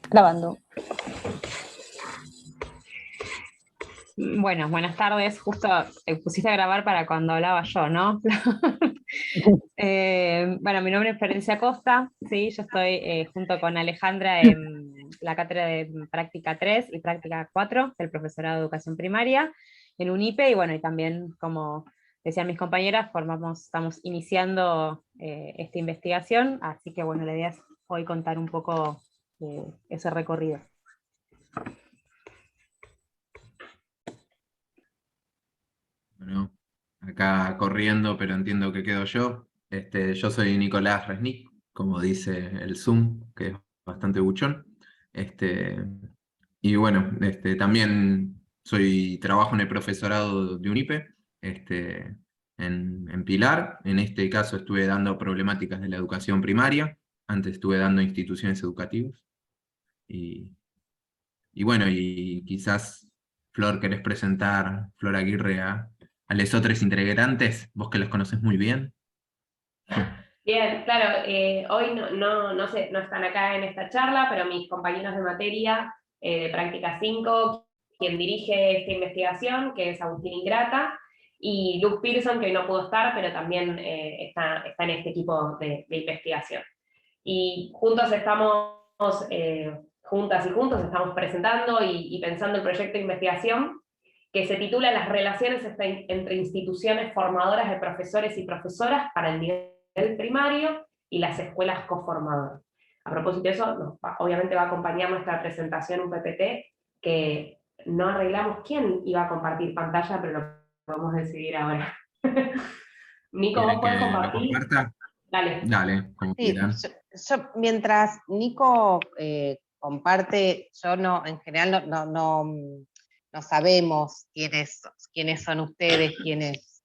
Grabando. Bueno, buenas tardes. Justo pusiste a grabar para cuando hablaba yo, ¿no? Bueno, mi nombre es Florencia Costa, ¿sí? Yo estoy junto con Alejandra en la cátedra de Práctica 3 y Práctica 4 del profesorado de Educación Primaria en UNIPE, y bueno, y también, como decían mis compañeras, estamos iniciando esta investigación, así que bueno, la idea es hoy contar un poco ese recorrido. Bueno, acá corriendo, pero entiendo que quedo yo. Yo soy Nicolás Resnick, como dice el Zoom, que es bastante buchón. Y bueno, también trabajo en el profesorado de UNIPE, en Pilar. En este caso estuve dando problemáticas de la educación primaria. Antes estuve dando instituciones educativas. Y bueno, y quizás, Flor, querés presentar, Flor Aguirre, a los otros integrantes, vos que los conoces muy bien. Bien, claro, hoy no están acá en esta charla, pero mis compañeros de materia de Práctica 5, quien dirige esta investigación, que es Agustín Ingrata, y Luke Pearson, que hoy no pudo estar, pero también está en este equipo de investigación. Y juntas y juntos estamos presentando y pensando el proyecto de investigación que se titula Las relaciones entre instituciones formadoras de profesores y profesoras para el nivel primario y las escuelas coformadoras. A propósito de eso, obviamente va a acompañar nuestra presentación un PPT que no arreglamos quién iba a compartir pantalla, pero lo podemos decidir ahora. Nico, ¿vos podés compartir? ¿Lo comparta? Dale, como Sí, quieran. yo, mientras Nico comparte, yo en general no sabemos quiénes son ustedes, quiénes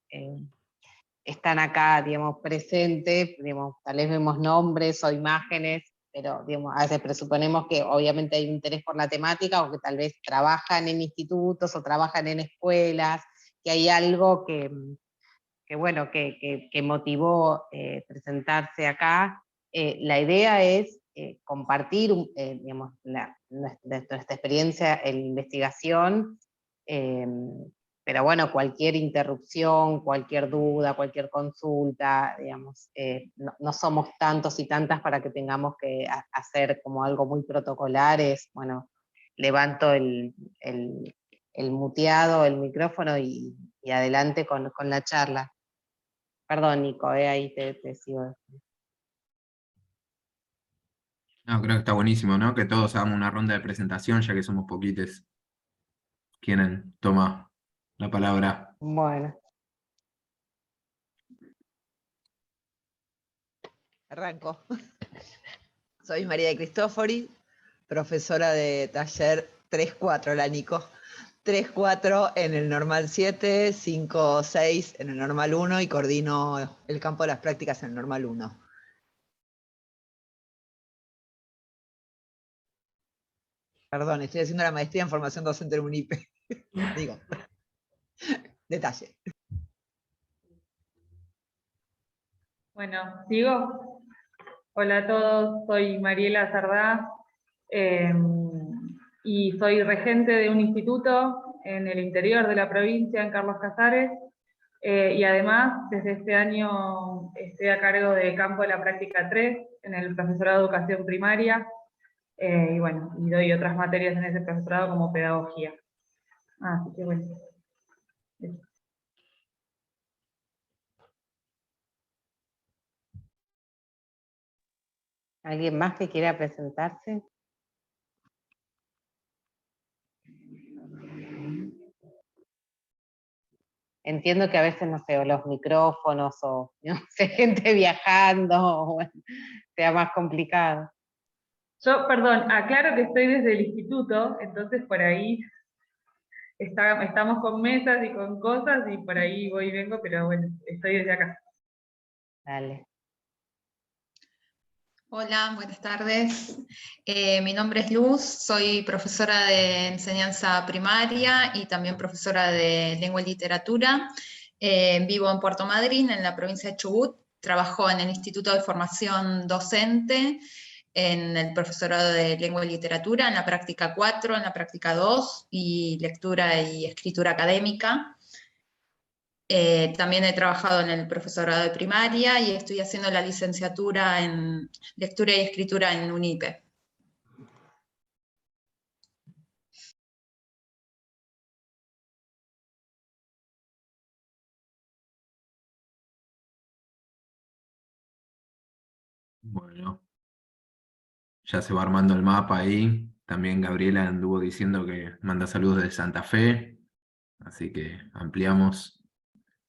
están acá, digamos, presentes, digamos, tal vez vemos nombres o imágenes, pero digamos, a veces presuponemos que obviamente hay un interés por la temática o que tal vez trabajan en institutos o trabajan en escuelas, que hay algo que motivó presentarse acá. La idea es compartir digamos, nuestra experiencia en investigación, pero bueno, cualquier interrupción, cualquier duda, cualquier consulta, digamos, no somos tantos y tantas para que tengamos que hacer como algo muy protocolar, bueno, levanto el muteado, el micrófono y adelante con la charla. Perdón, Nico, ahí te sigo. No, creo que está buenísimo, ¿no? Que todos hagamos una ronda de presentación, ya que somos poquitos. ¿Quién toma la palabra? Bueno. Arranco. Soy María de Cristófori, profesora de taller 3-4, la Nico. 3-4 en el normal 7, 5-6 en el normal 1 y coordino el campo de las prácticas en el normal 1. Perdón, estoy haciendo la maestría en formación docente en UNIPE. Digo, detalle. Bueno, ¿sigo? Hola a todos, soy Mariela Sardá y soy regente de un instituto en el interior de la provincia, en Carlos Casares, y además desde este año estoy a cargo de campo de la práctica 3 en el profesorado de educación primaria, y bueno, y doy otras materias en ese profesorado como pedagogía. Así que bueno. ¿Alguien más que quiera presentarse? Entiendo que a veces, no sé, o los micrófonos o no sé, gente viajando, o, bueno, sea más complicado. Yo, perdón, aclaro que estoy desde el instituto, entonces por ahí estamos con mesas y con cosas y por ahí voy y vengo, pero bueno, estoy desde acá. Dale. Hola, buenas tardes. Mi nombre es Luz, soy profesora de enseñanza primaria y también profesora de lengua y literatura. Vivo en Puerto Madryn, en la provincia de Chubut. Trabajo en el Instituto de Formación Docente en el profesorado de lengua y literatura, en la práctica 4, en la práctica 2, y lectura y escritura académica. También he trabajado en el profesorado de primaria y estoy haciendo la licenciatura en lectura y escritura en UNIPE. Bueno, ya se va armando el mapa ahí. También Gabriela anduvo diciendo que manda saludos de Santa Fe, así que ampliamos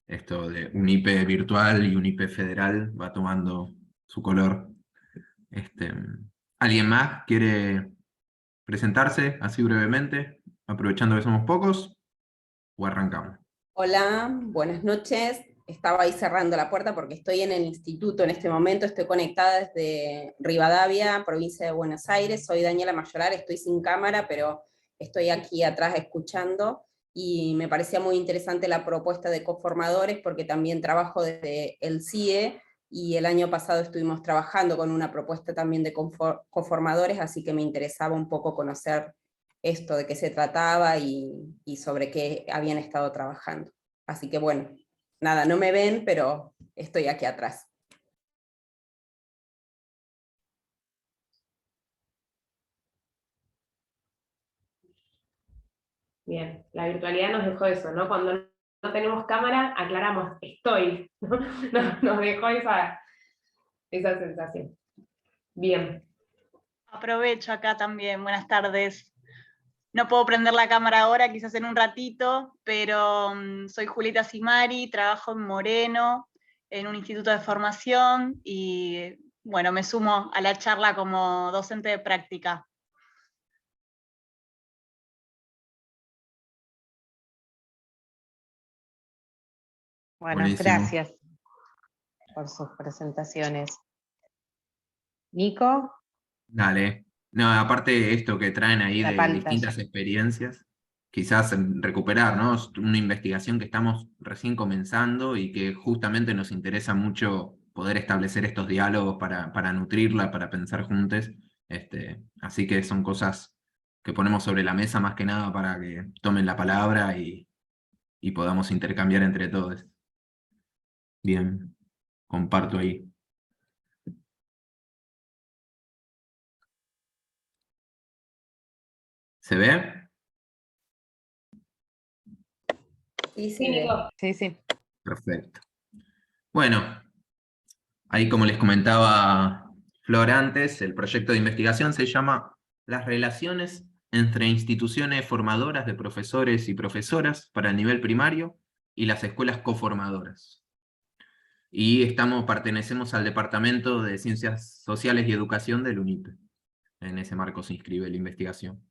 esto de UNIPE virtual y UNIPE federal, va tomando su color. ¿Alguien más quiere presentarse así brevemente, aprovechando que somos pocos, o arrancamos? Hola, buenas noches. Estaba ahí cerrando la puerta porque estoy en el instituto en este momento, estoy conectada desde Rivadavia, provincia de Buenos Aires. Soy Daniela Mayoral, estoy sin cámara, pero estoy aquí atrás escuchando, y me parecía muy interesante la propuesta de coformadores porque también trabajo desde el CIE, y el año pasado estuvimos trabajando con una propuesta también de coformadores, así que me interesaba un poco conocer esto, de qué se trataba y sobre qué habían estado trabajando. Así que bueno, nada, no me ven, pero estoy aquí atrás. Bien, la virtualidad nos dejó eso, ¿no? Cuando no tenemos cámara, aclaramos, estoy, ¿no? Nos dejó esa sensación. Bien. Aprovecho acá también, buenas tardes. No puedo prender la cámara ahora, quizás en un ratito, pero soy Julieta Simari, trabajo en Moreno, en un instituto de formación, y bueno, me sumo a la charla como docente de práctica. Bueno, Buenísimo. gracias por sus presentaciones. Nico, Dale. No, aparte esto que traen ahí la de pantalla. distintas experiencias, quizás recuperar, ¿no? Una investigación que estamos recién comenzando y que justamente nos interesa mucho poder establecer estos diálogos para nutrirla, para pensar juntos. Así que son cosas que ponemos sobre la mesa más que nada para que tomen la palabra y podamos intercambiar entre todos. Bien, comparto ahí. ¿Se ve? Sí, Sí, Nico. Sí, sí. Perfecto. Bueno, ahí como les comentaba Flor antes, el proyecto de investigación se llama Las relaciones entre instituciones formadoras de profesores y profesoras para el nivel primario y las escuelas coformadoras. Y pertenecemos al Departamento de Ciencias Sociales y Educación del UNIPE. En ese marco se inscribe la investigación.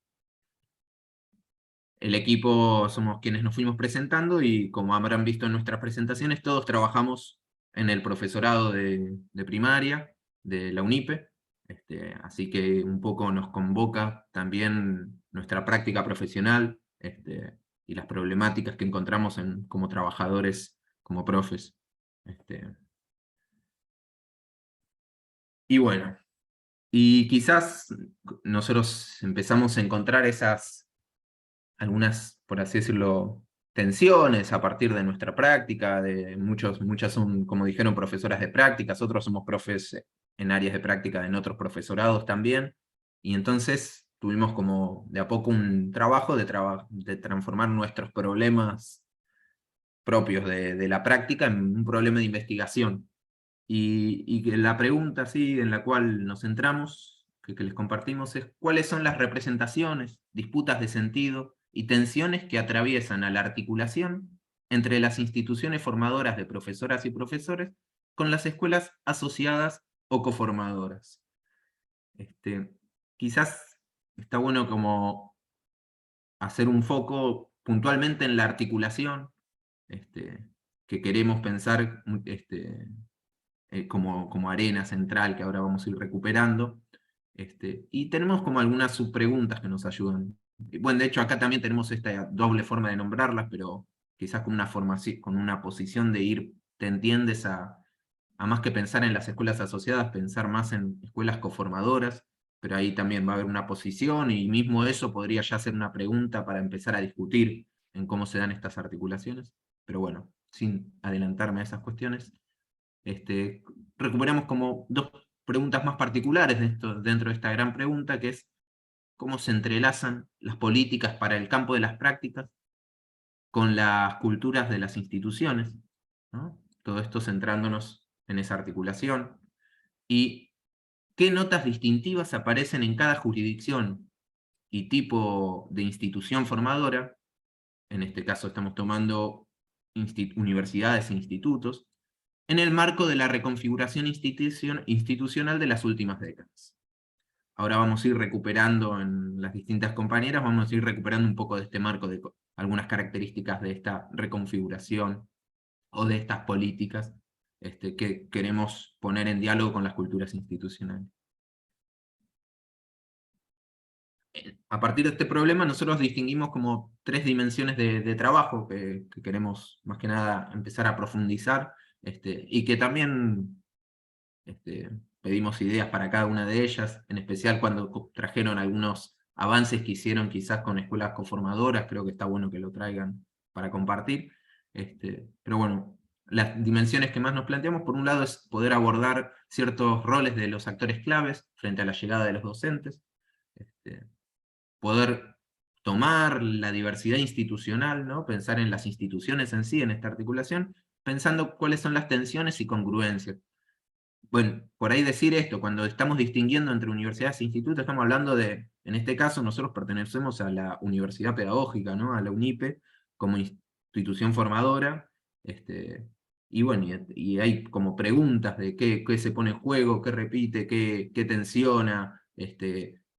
El equipo somos quienes nos fuimos presentando y como habrán visto en nuestras presentaciones, todos trabajamos en el profesorado de primaria de la UNIPE, así que un poco nos convoca también nuestra práctica profesional y las problemáticas que encontramos como trabajadores, como profes. Y bueno, y quizás nosotros empezamos a encontrar algunas, por así decirlo, tensiones a partir de nuestra práctica, muchas son, como dijeron, profesoras de prácticas, otros somos profes en áreas de práctica en otros profesorados también, y entonces tuvimos como de a poco un trabajo de transformar nuestros problemas propios de la práctica en un problema de investigación. Y que la pregunta así en la cual nos centramos, que les compartimos, es ¿cuáles son las representaciones, disputas de sentido y tensiones que atraviesan a la articulación entre las instituciones formadoras de profesoras y profesores con las escuelas asociadas o coformadoras? Quizás está bueno como hacer un foco puntualmente en la articulación, que queremos pensar como arena central que ahora vamos a ir recuperando. Y tenemos como algunas subpreguntas que nos ayudan. Bueno, de hecho acá también tenemos esta doble forma de nombrarlas, pero quizás con una posición de ir, te entiendes, a más que pensar en las escuelas asociadas, pensar más en escuelas coformadoras, pero ahí también va a haber una posición, y mismo eso podría ya ser una pregunta para empezar a discutir en cómo se dan estas articulaciones. Pero bueno, sin adelantarme a esas cuestiones, recuperamos como dos preguntas más particulares dentro de esta gran pregunta, que es cómo se entrelazan las políticas para el campo de las prácticas con las culturas de las instituciones, ¿no? Todo esto centrándonos en esa articulación, y qué notas distintivas aparecen en cada jurisdicción y tipo de institución formadora. En este caso estamos tomando universidades e institutos, en el marco de la reconfiguración institucional de las últimas décadas. Ahora vamos a ir recuperando en las distintas compañeras, vamos a ir recuperando un poco de este marco, de algunas características de esta reconfiguración o de estas políticas que queremos poner en diálogo con las culturas institucionales. A partir de este problema nosotros distinguimos como tres dimensiones de trabajo que queremos más que nada empezar a profundizar, y que también pedimos ideas para cada una de ellas, en especial cuando trajeron algunos avances que hicieron quizás con escuelas conformadoras. Creo que está bueno que lo traigan para compartir. Pero bueno, las dimensiones que más nos planteamos, por un lado, es poder abordar ciertos roles de los actores claves frente a la llegada de los docentes, poder tomar la diversidad institucional, ¿no? Pensar en las instituciones en sí, en esta articulación, pensando cuáles son las tensiones y congruencias. Bueno, por ahí decir esto, cuando estamos distinguiendo entre universidades e institutos, estamos hablando de, en este caso, nosotros pertenecemos a la Universidad Pedagógica, ¿no? A la UNIPE, como institución formadora, y bueno, y hay como preguntas de qué se pone en juego, qué repite, qué tensiona,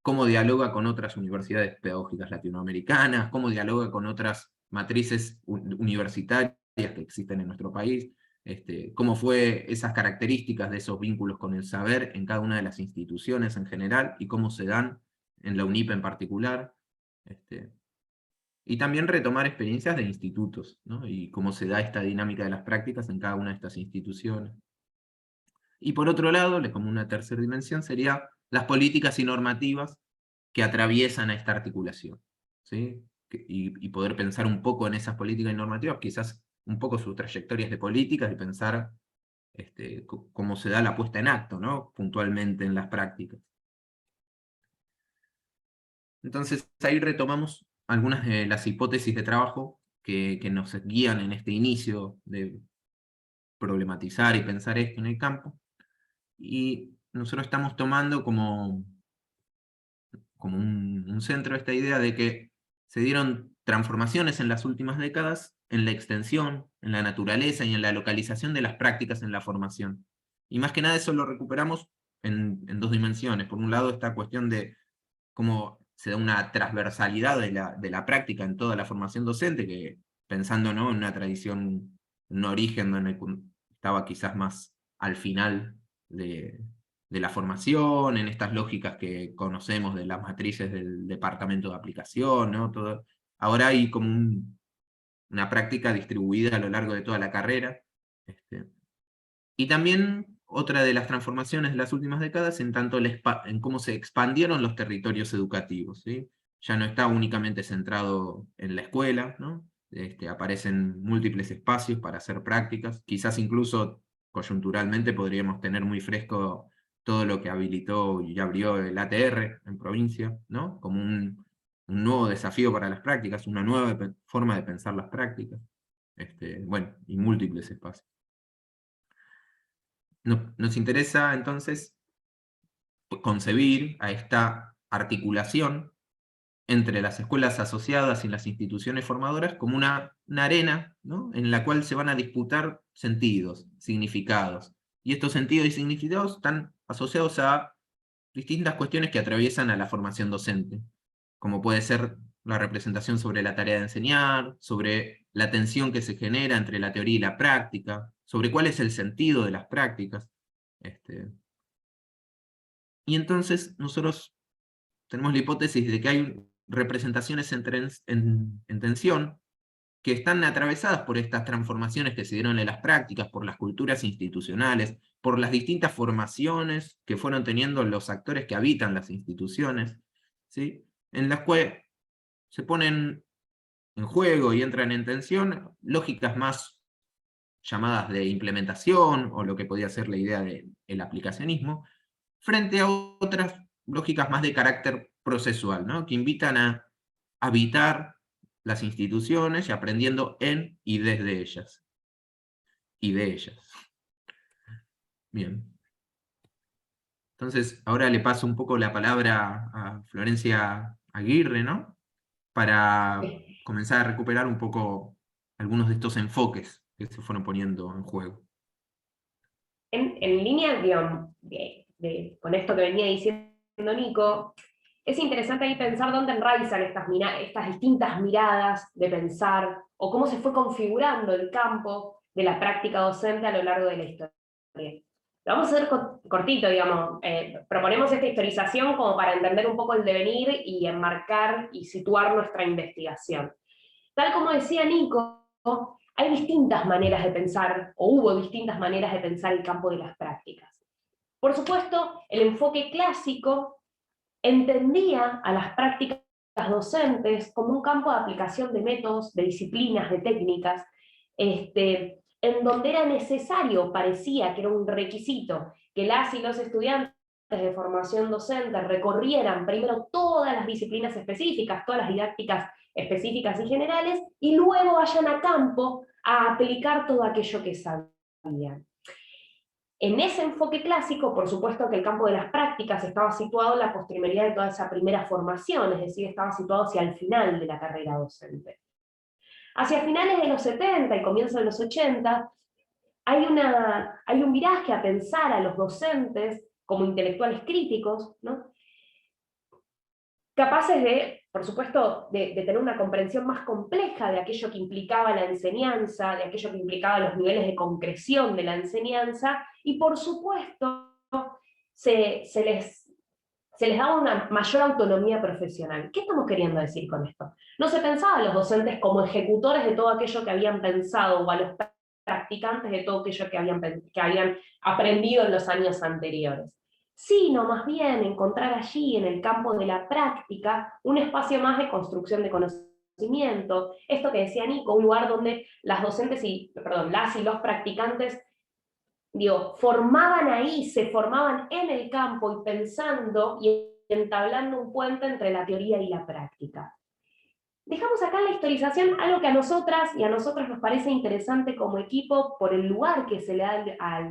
cómo dialoga con otras universidades pedagógicas latinoamericanas, cómo dialoga con otras matrices universitarias que existen en nuestro país, cómo fue esas características de esos vínculos con el saber en cada una de las instituciones en general, y cómo se dan en la UNIPE en particular. Y también retomar experiencias de institutos, ¿no? Y cómo se da esta dinámica de las prácticas en cada una de estas instituciones. Y por otro lado, como una tercera dimensión, sería las políticas y normativas que atraviesan a esta articulación, ¿sí? Y poder pensar un poco en esas políticas y normativas, quizás un poco sus trayectorias de políticas, y pensar cómo se da la puesta en acto, ¿no? Puntualmente en las prácticas. Entonces ahí retomamos algunas de las hipótesis de trabajo que nos guían en este inicio de problematizar y pensar esto en el campo, y nosotros estamos tomando como un centro esta idea de que se dieron transformaciones en las últimas décadas en la extensión, en la naturaleza y en la localización de las prácticas en la formación. Y más que nada eso lo recuperamos en dos dimensiones. Por un lado, esta cuestión de cómo se da una transversalidad de la práctica en toda la formación docente, que pensando, ¿no?, en una tradición, un origen donde estaba quizás más al final de la formación, en estas lógicas que conocemos de las matrices del departamento de aplicación, ¿no? Todo. Ahora hay como una práctica distribuida a lo largo de toda la carrera. Y también otra de las transformaciones de las últimas décadas en tanto en cómo se expandieron los territorios educativos, ¿sí? Ya no está únicamente centrado en la escuela, ¿no? Aparecen múltiples espacios para hacer prácticas, quizás incluso coyunturalmente podríamos tener muy fresco todo lo que habilitó y abrió el ATR en provincia, ¿no? Como un nuevo desafío para las prácticas, una nueva forma de pensar las prácticas, bueno, y múltiples espacios. Nos interesa entonces concebir a esta articulación entre las escuelas asociadas y las instituciones formadoras como una arena, ¿no?, en la cual se van a disputar sentidos, significados. Y estos sentidos y significados están asociados a distintas cuestiones que atraviesan a la formación docente, como puede ser la representación sobre la tarea de enseñar, sobre la tensión que se genera entre la teoría y la práctica, sobre cuál es el sentido de las prácticas. Y entonces nosotros tenemos la hipótesis de que hay representaciones en tensión que están atravesadas por estas transformaciones que se dieron en las prácticas, por las culturas institucionales, por las distintas formaciones que fueron teniendo los actores que habitan las instituciones, ¿sí? En las cuales se ponen en juego y entran en tensión lógicas más llamadas de implementación, o lo que podía ser la idea del aplicacionismo, frente a otras lógicas más de carácter procesual, ¿no? Que invitan a habitar las instituciones y aprendiendo en y desde ellas. Y de ellas. Bien. Entonces, ahora le paso un poco la palabra a Florencia Aguirre, ¿no? Para comenzar a recuperar un poco algunos de estos enfoques que se fueron poniendo en juego. En línea, digamos, con esto que venía diciendo Nico, es interesante ahí pensar dónde enraizan estas distintas miradas de pensar, o cómo se fue configurando el campo de la práctica docente a lo largo de la historia. Lo vamos a hacer cortito, digamos. Proponemos esta historización como para entender un poco el devenir y enmarcar y situar nuestra investigación. Tal como decía Nico, hay distintas maneras de pensar, o hubo distintas maneras de pensar el campo de las prácticas. Por supuesto, el enfoque clásico entendía a las prácticas docentes como un campo de aplicación de métodos, de disciplinas, de técnicas, en donde era necesario, parecía que era un requisito, que las y los estudiantes de formación docente recorrieran primero todas las disciplinas específicas, todas las didácticas específicas y generales, y luego vayan a campo a aplicar todo aquello que sabían. En ese enfoque clásico, por supuesto que el campo de las prácticas estaba situado en la posterioridad de toda esa primera formación, es decir, estaba situado hacia el final de la carrera docente. Hacia finales de los 70 y comienzos de los 80, hay un viraje a pensar a los docentes como intelectuales críticos, ¿no? Capaces de, por supuesto, de tener una comprensión más compleja de aquello que implicaba la enseñanza, de aquello que implicaba los niveles de concreción de la enseñanza, y por supuesto se les daba una mayor autonomía profesional. ¿Qué estamos queriendo decir con esto? No se pensaba a los docentes como ejecutores de todo aquello que habían pensado, o a los practicantes de todo aquello que habían aprendido en los años anteriores, sino más bien encontrar allí, en el campo de la práctica, un espacio más de construcción de conocimiento, esto que decía Nico, un lugar donde las y los practicantes, formaban ahí, se formaban en el campo y pensando y entablando un puente entre la teoría y la práctica. Dejamos acá en la historización algo que a nosotras y a nosotros nos parece interesante como equipo por el lugar que se le da a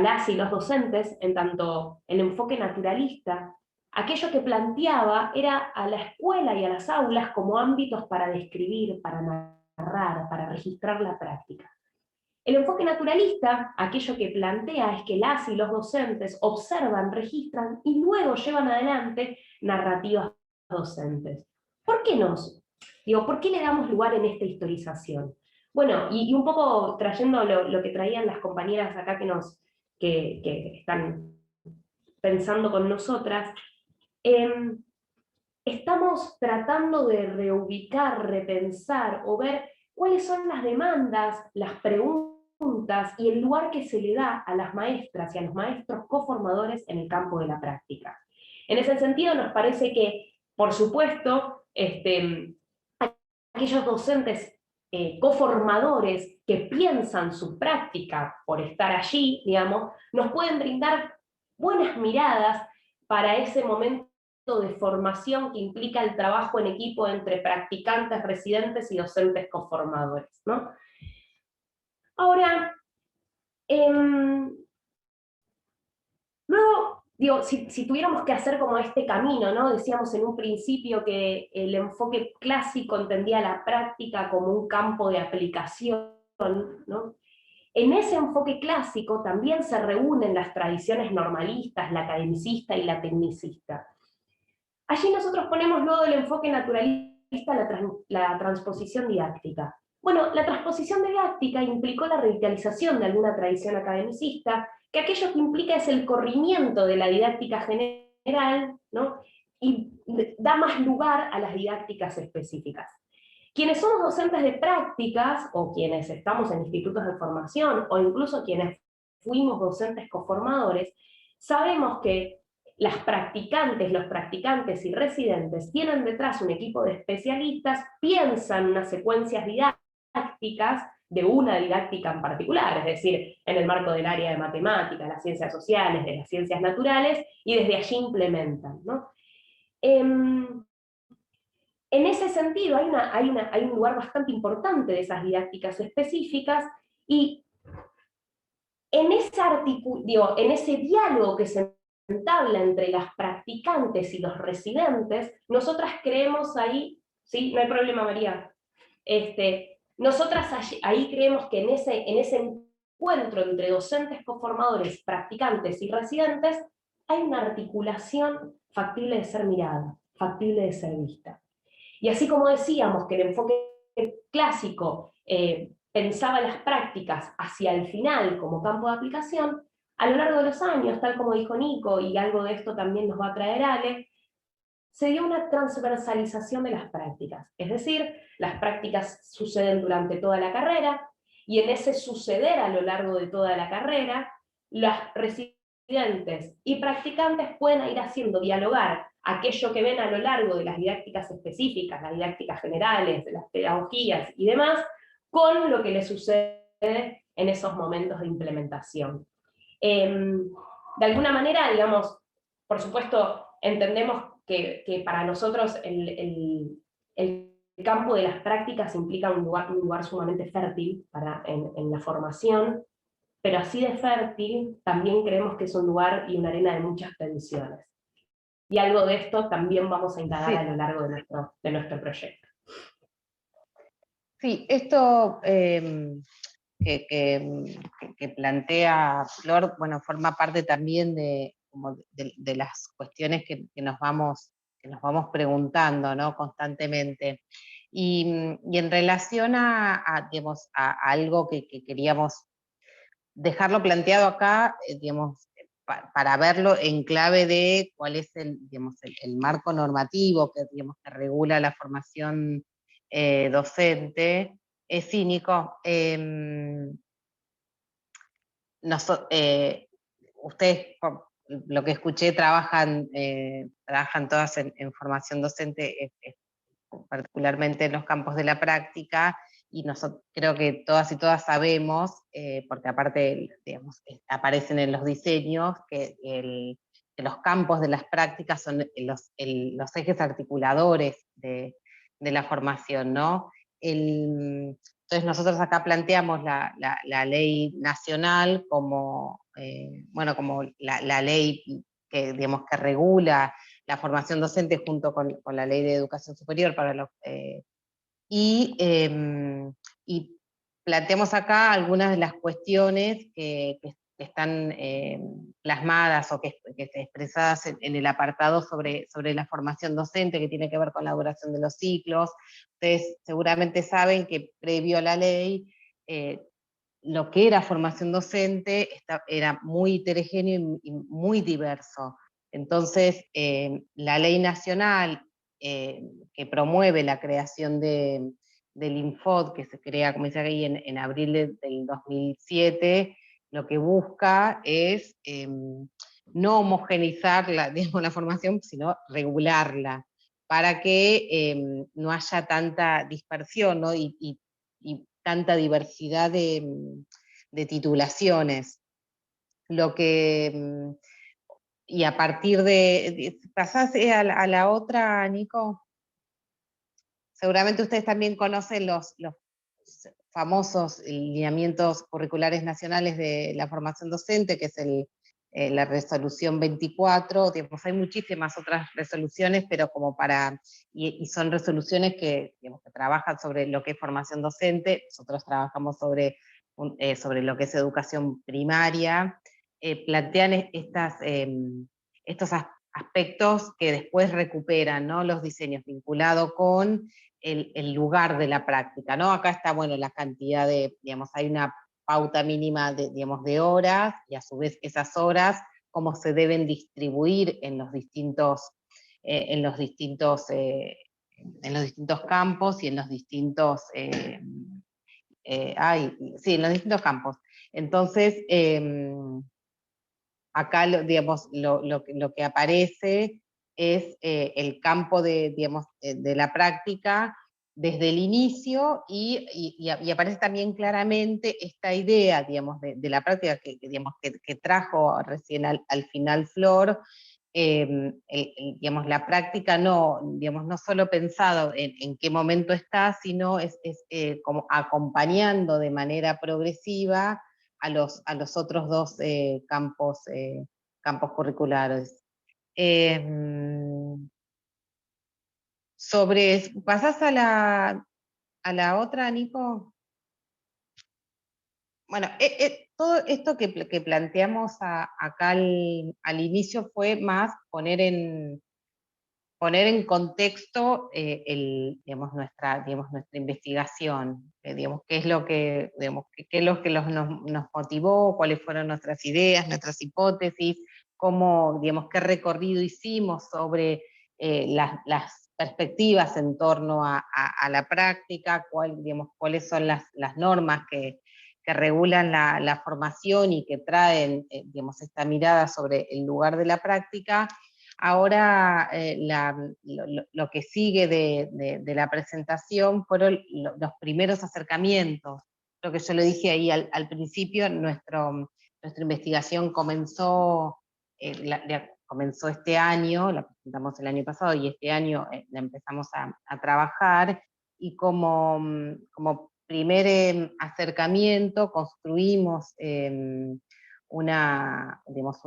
las y los docentes, en tanto el enfoque naturalista. Aquello que planteaba era a la escuela y a las aulas como ámbitos para describir, para narrar, para registrar la práctica. El enfoque naturalista, aquello que plantea es que las y los docentes observan, registran y luego llevan adelante narrativas docentes. ¿Por qué ¿por qué le damos lugar en esta historización? Bueno, y un poco trayendo lo que traían las compañeras acá que están pensando con nosotras, estamos tratando de reubicar, repensar o ver cuáles son las demandas, las preguntas y el lugar que se le da a las maestras y a los maestros coformadores en el campo de la práctica. En ese sentido nos parece que, por supuesto, aquellos docentes coformadores que piensan su práctica por estar allí, digamos, nos pueden brindar buenas miradas para ese momento de formación que implica el trabajo en equipo entre practicantes, residentes y docentes coformadores, ¿no? Ahora, luego, si tuviéramos que hacer como este camino, ¿no? Decíamos en un principio que el enfoque clásico entendía la práctica como un campo de aplicación, ¿no? En ese enfoque clásico también se reúnen las tradiciones normalistas, la academicista y la tecnicista. Allí nosotros ponemos luego el enfoque naturalista la transposición didáctica. Bueno, la transposición didáctica implicó la revitalización de alguna tradición academicista, que aquello que implica es el corrimiento de la didáctica general, ¿no? Y da más lugar a las didácticas específicas. Quienes somos docentes de prácticas, o quienes estamos en institutos de formación, o incluso quienes fuimos docentes coformadores, sabemos que las practicantes, los practicantes y residentes tienen detrás un equipo de especialistas, piensan unas secuencias didácticas de una didáctica en particular, es decir, en el marco del área de matemáticas, las ciencias sociales, de las ciencias naturales, y desde allí implementan, ¿no? En ese sentido hay un lugar bastante importante de esas didácticas específicas, y en ese diálogo que se entabla entre las practicantes y los residentes, nosotras creemos ahí, ¿sí? No hay problema, María. Nosotras ahí creemos que en ese encuentro entre docentes coformadores, practicantes y residentes, hay una articulación factible de ser mirada, factible de ser vista. Y así como decíamos que el enfoque clásico pensaba las prácticas hacia el final como campo de aplicación, a lo largo de los años, tal como dijo Nico, y algo de esto también nos va a traer Ale, se dio una transversalización de las prácticas. Es decir, las prácticas suceden durante toda la carrera, y en ese suceder a lo largo de toda la carrera, las residentes y practicantes pueden ir haciendo dialogar aquello que ven a lo largo de las didácticas específicas, las didácticas generales, de las pedagogías y demás, con lo que les sucede en esos momentos de implementación. De alguna manera, digamos, por supuesto, entendemos que para nosotros el campo de las prácticas implica un lugar sumamente fértil en la formación, pero así de fértil también creemos que es un lugar y una arena de muchas tensiones. Y algo de esto también vamos a indagar a lo largo de nuestro proyecto. Sí, esto que plantea Flor, bueno, forma parte también de las cuestiones que nos vamos preguntando, ¿no? Constantemente. Y en relación digamos, a algo que queríamos dejarlo planteado acá, digamos, para verlo en clave de cuál es digamos, el marco normativo digamos, que regula la formación docente, es cínico. Ustedes, por lo que escuché, trabajan todas en formación docente, particularmente en los campos de la práctica, y nosotros creo que todas y todas sabemos, porque aparte, digamos, aparecen en los diseños, que los campos de las prácticas son los ejes articuladores de la formación, ¿no? Entonces nosotros acá planteamos la ley nacional como, bueno, como la ley que, digamos, que regula la formación docente junto con la ley de educación superior para y planteamos acá algunas de las cuestiones que están plasmadas o que expresadas en el apartado sobre la formación docente, que tiene que ver con la duración de los ciclos. Ustedes seguramente saben que previo a la ley, lo que era formación docente era muy heterogéneo y muy diverso. Entonces, la ley nacional que promueve la creación del Infod, que se crea, como dice ahí, en abril del 2007, lo que busca es no homogeneizar digamos, la formación, sino regularla, para que no haya tanta dispersión, ¿no? y tanta diversidad de titulaciones. Lo que... Y a partir ¿pasás a la otra, Nico? Seguramente ustedes también conocen los famosos lineamientos curriculares nacionales de la formación docente, que es la resolución 24, digamos, hay muchísimas otras resoluciones, pero como y son resoluciones que, digamos, que trabajan sobre lo que es formación docente. Nosotros trabajamos sobre lo que es educación primaria, plantean estos aspectos que después recuperan, ¿no? Los diseños vinculados con el lugar de la práctica, ¿no? Acá está, bueno, la cantidad digamos, hay una pauta mínima digamos, de horas, y a su vez esas horas, cómo se deben distribuir en los distintos los distintos campos y en los distintos, en los distintos campos. Entonces, acá, digamos, lo que aparece es el campo de la práctica desde el inicio, y aparece también claramente esta idea, digamos, de la práctica que trajo recién al final Flor, digamos, la práctica digamos, no solo pensado en qué momento está, sino es como acompañando de manera progresiva a los otros dos campos curriculares. ¿Pasás a la otra, Nico? Bueno, todo esto que planteamos acá al inicio fue más poner en contexto nuestra investigación, digamos, qué es lo que nos motivó, cuáles fueron nuestras ideas, nuestras hipótesis, cómo, digamos, qué recorrido hicimos sobre las perspectivas en torno a la práctica, cuáles son las normas que regulan la formación y que traen, digamos, esta mirada sobre el lugar de la práctica. Ahora lo que sigue de la presentación fueron los primeros acercamientos. Lo que yo le dije ahí al principio, nuestra investigación comenzó este año, la presentamos el año pasado y este año la empezamos a trabajar, y como primer acercamiento construimos una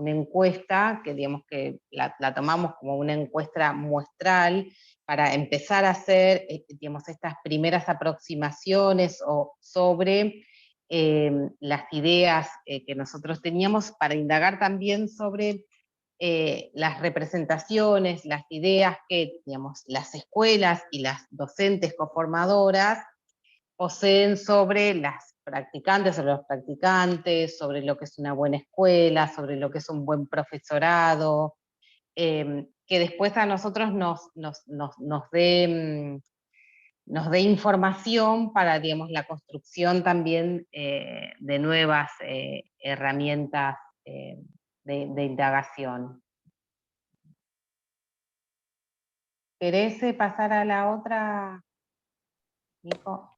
encuesta que la tomamos como una encuesta muestral para empezar a hacer estas primeras aproximaciones sobre las ideas que nosotros teníamos, para indagar también sobre las representaciones, las ideas que, las escuelas y las docentes coformadoras poseen sobre las practicantes, sobre los practicantes, sobre lo que es una buena escuela, sobre lo que es un buen profesorado, que después a nosotros nos dé información para, digamos, la construcción también de nuevas herramientas de indagación. ¿Querés pasar a la otra, Nico?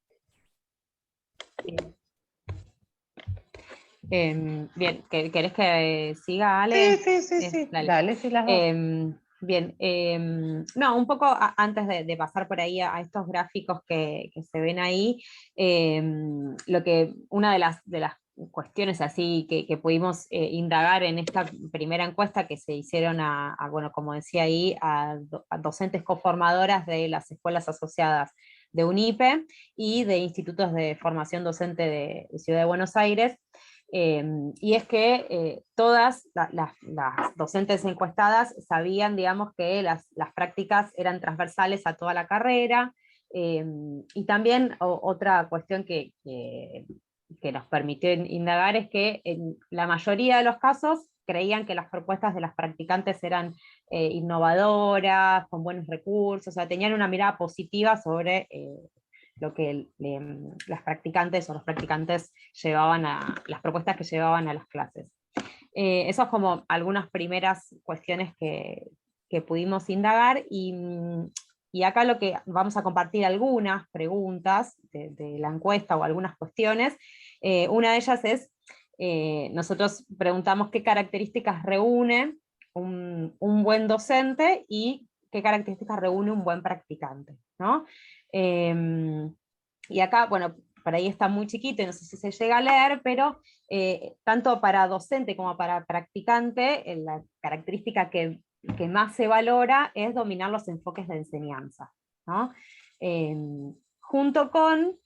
Bien, ¿querés que siga, Ale? Sí, dale, sí, las dos. Bien, no, un poco antes de pasar por ahí a estos gráficos que se ven ahí, una de las cuestiones así que pudimos indagar en esta primera encuesta que se hicieron bueno, como decía ahí, a docentes coformadoras de las escuelas asociadas de UNIPE y de institutos de formación docente de Ciudad de Buenos Aires. Y es que todas las docentes encuestadas sabían, digamos, que las prácticas eran transversales a toda la carrera, y también otra cuestión que nos permitió indagar es que en la mayoría de los casos creían que las propuestas de las practicantes eran innovadoras, con buenos recursos, o sea, tenían una mirada positiva sobre lo que las practicantes o los practicantes llevaban las propuestas que llevaban a las clases. Eso es como algunas primeras cuestiones que pudimos indagar, y acá lo que vamos a compartir algunas preguntas de la encuesta o algunas cuestiones. Una de ellas es, nosotros preguntamos qué características reúne un buen docente y qué características reúne un buen practicante, ¿no? Y acá, bueno, por ahí está muy chiquito y no sé si se llega a leer, pero tanto para docente como para practicante, la característica que más se valora es dominar los enfoques de enseñanza, ¿no? Junto con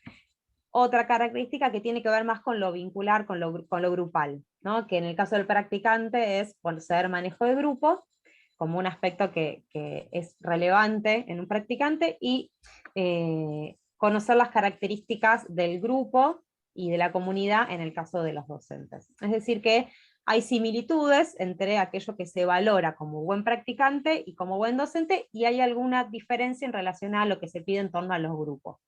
otra característica que tiene que ver más con lo vincular, con lo grupal, ¿no? Que en el caso del practicante es poseer manejo de grupo, como un aspecto que es relevante en un practicante, y conocer las características del grupo y de la comunidad en el caso de los docentes. Es decir que hay similitudes entre aquello que se valora como buen practicante y como buen docente, y hay alguna diferencia en relación a lo que se pide en torno a los grupos.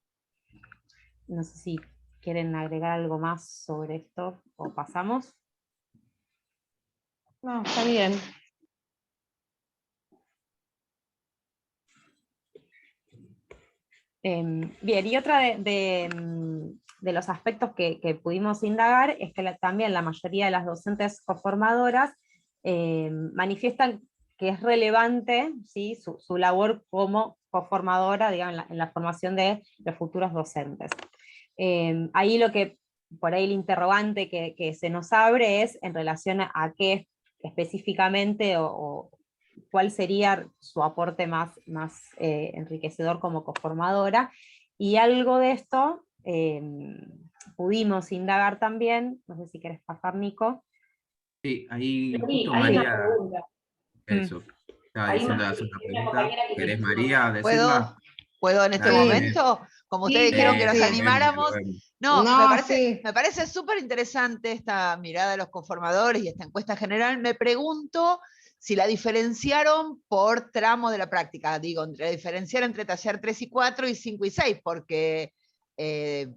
No sé si quieren agregar algo más sobre esto, o pasamos. No, está bien. Bien, y otra de los aspectos que pudimos indagar es que también la mayoría de las docentes coformadoras manifiestan que es relevante, ¿sí?, su labor como coformadora, digamos, en la formación de los futuros docentes. Ahí lo que, por ahí el interrogante que se nos abre es en relación a qué específicamente o cuál sería su aporte más enriquecedor como coformadora, y algo de esto pudimos indagar también, no sé si querés pasar, Nico. Sí, ahí Sí, justo hay una María, pregunta. eso, estaba Hay diciendo una, hacer una una pregunta. compañera que ¿Querés, quiere María, ¿Puedo? decirla? ¿Puedo en este Dale, Sí. momento? Como Sí, ustedes dijeron que nos sí. animáramos. No, No, me sí. parece súper interesante esta mirada de los conformadores y esta encuesta general. Me pregunto si la diferenciaron por tramo de la práctica, digo, diferenciar entre taller 3 y 4 y 5 y 6, porque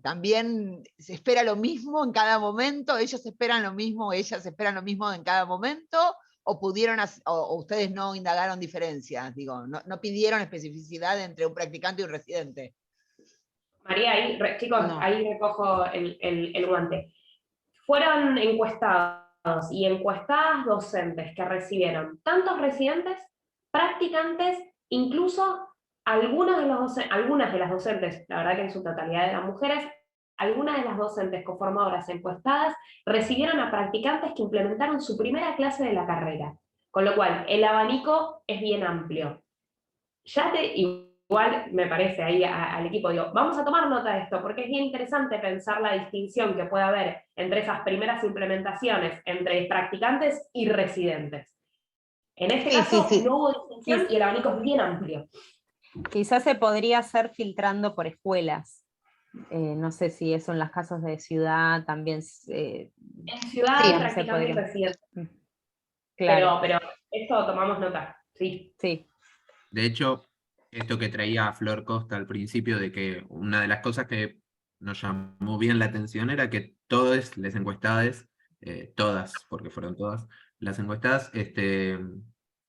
también se espera lo mismo en cada momento, ellos esperan lo mismo, ellas esperan lo mismo en cada momento, o pudieron, o ustedes no indagaron diferencias, digo, no pidieron especificidad entre un practicante y un residente. María, ahí, chicos, No. ahí recojo el guante. Fueron encuestados y encuestadas docentes que recibieron tantos residentes, practicantes, incluso algunas de las docentes, la verdad que en su totalidad eran mujeres, algunas de las docentes coformadoras encuestadas recibieron a practicantes que implementaron su primera clase de la carrera, con lo cual el abanico es bien amplio. Igual me parece ahí al equipo, digo, vamos a tomar nota de esto, porque es bien interesante pensar la distinción que puede haber entre esas primeras implementaciones entre practicantes y residentes. En este caso no hubo distinción y el abanico es bien amplio. Quizás se podría hacer filtrando por escuelas. No sé si eso en los casos de ciudad también. En ciudad hay practicantes y residentes. Claro. Pero esto tomamos nota, sí. Sí. De hecho, esto que traía Flor Costa al principio, de que una de las cosas que nos llamó bien la atención era que todas las encuestadas, todas, porque fueron todas, las encuestadas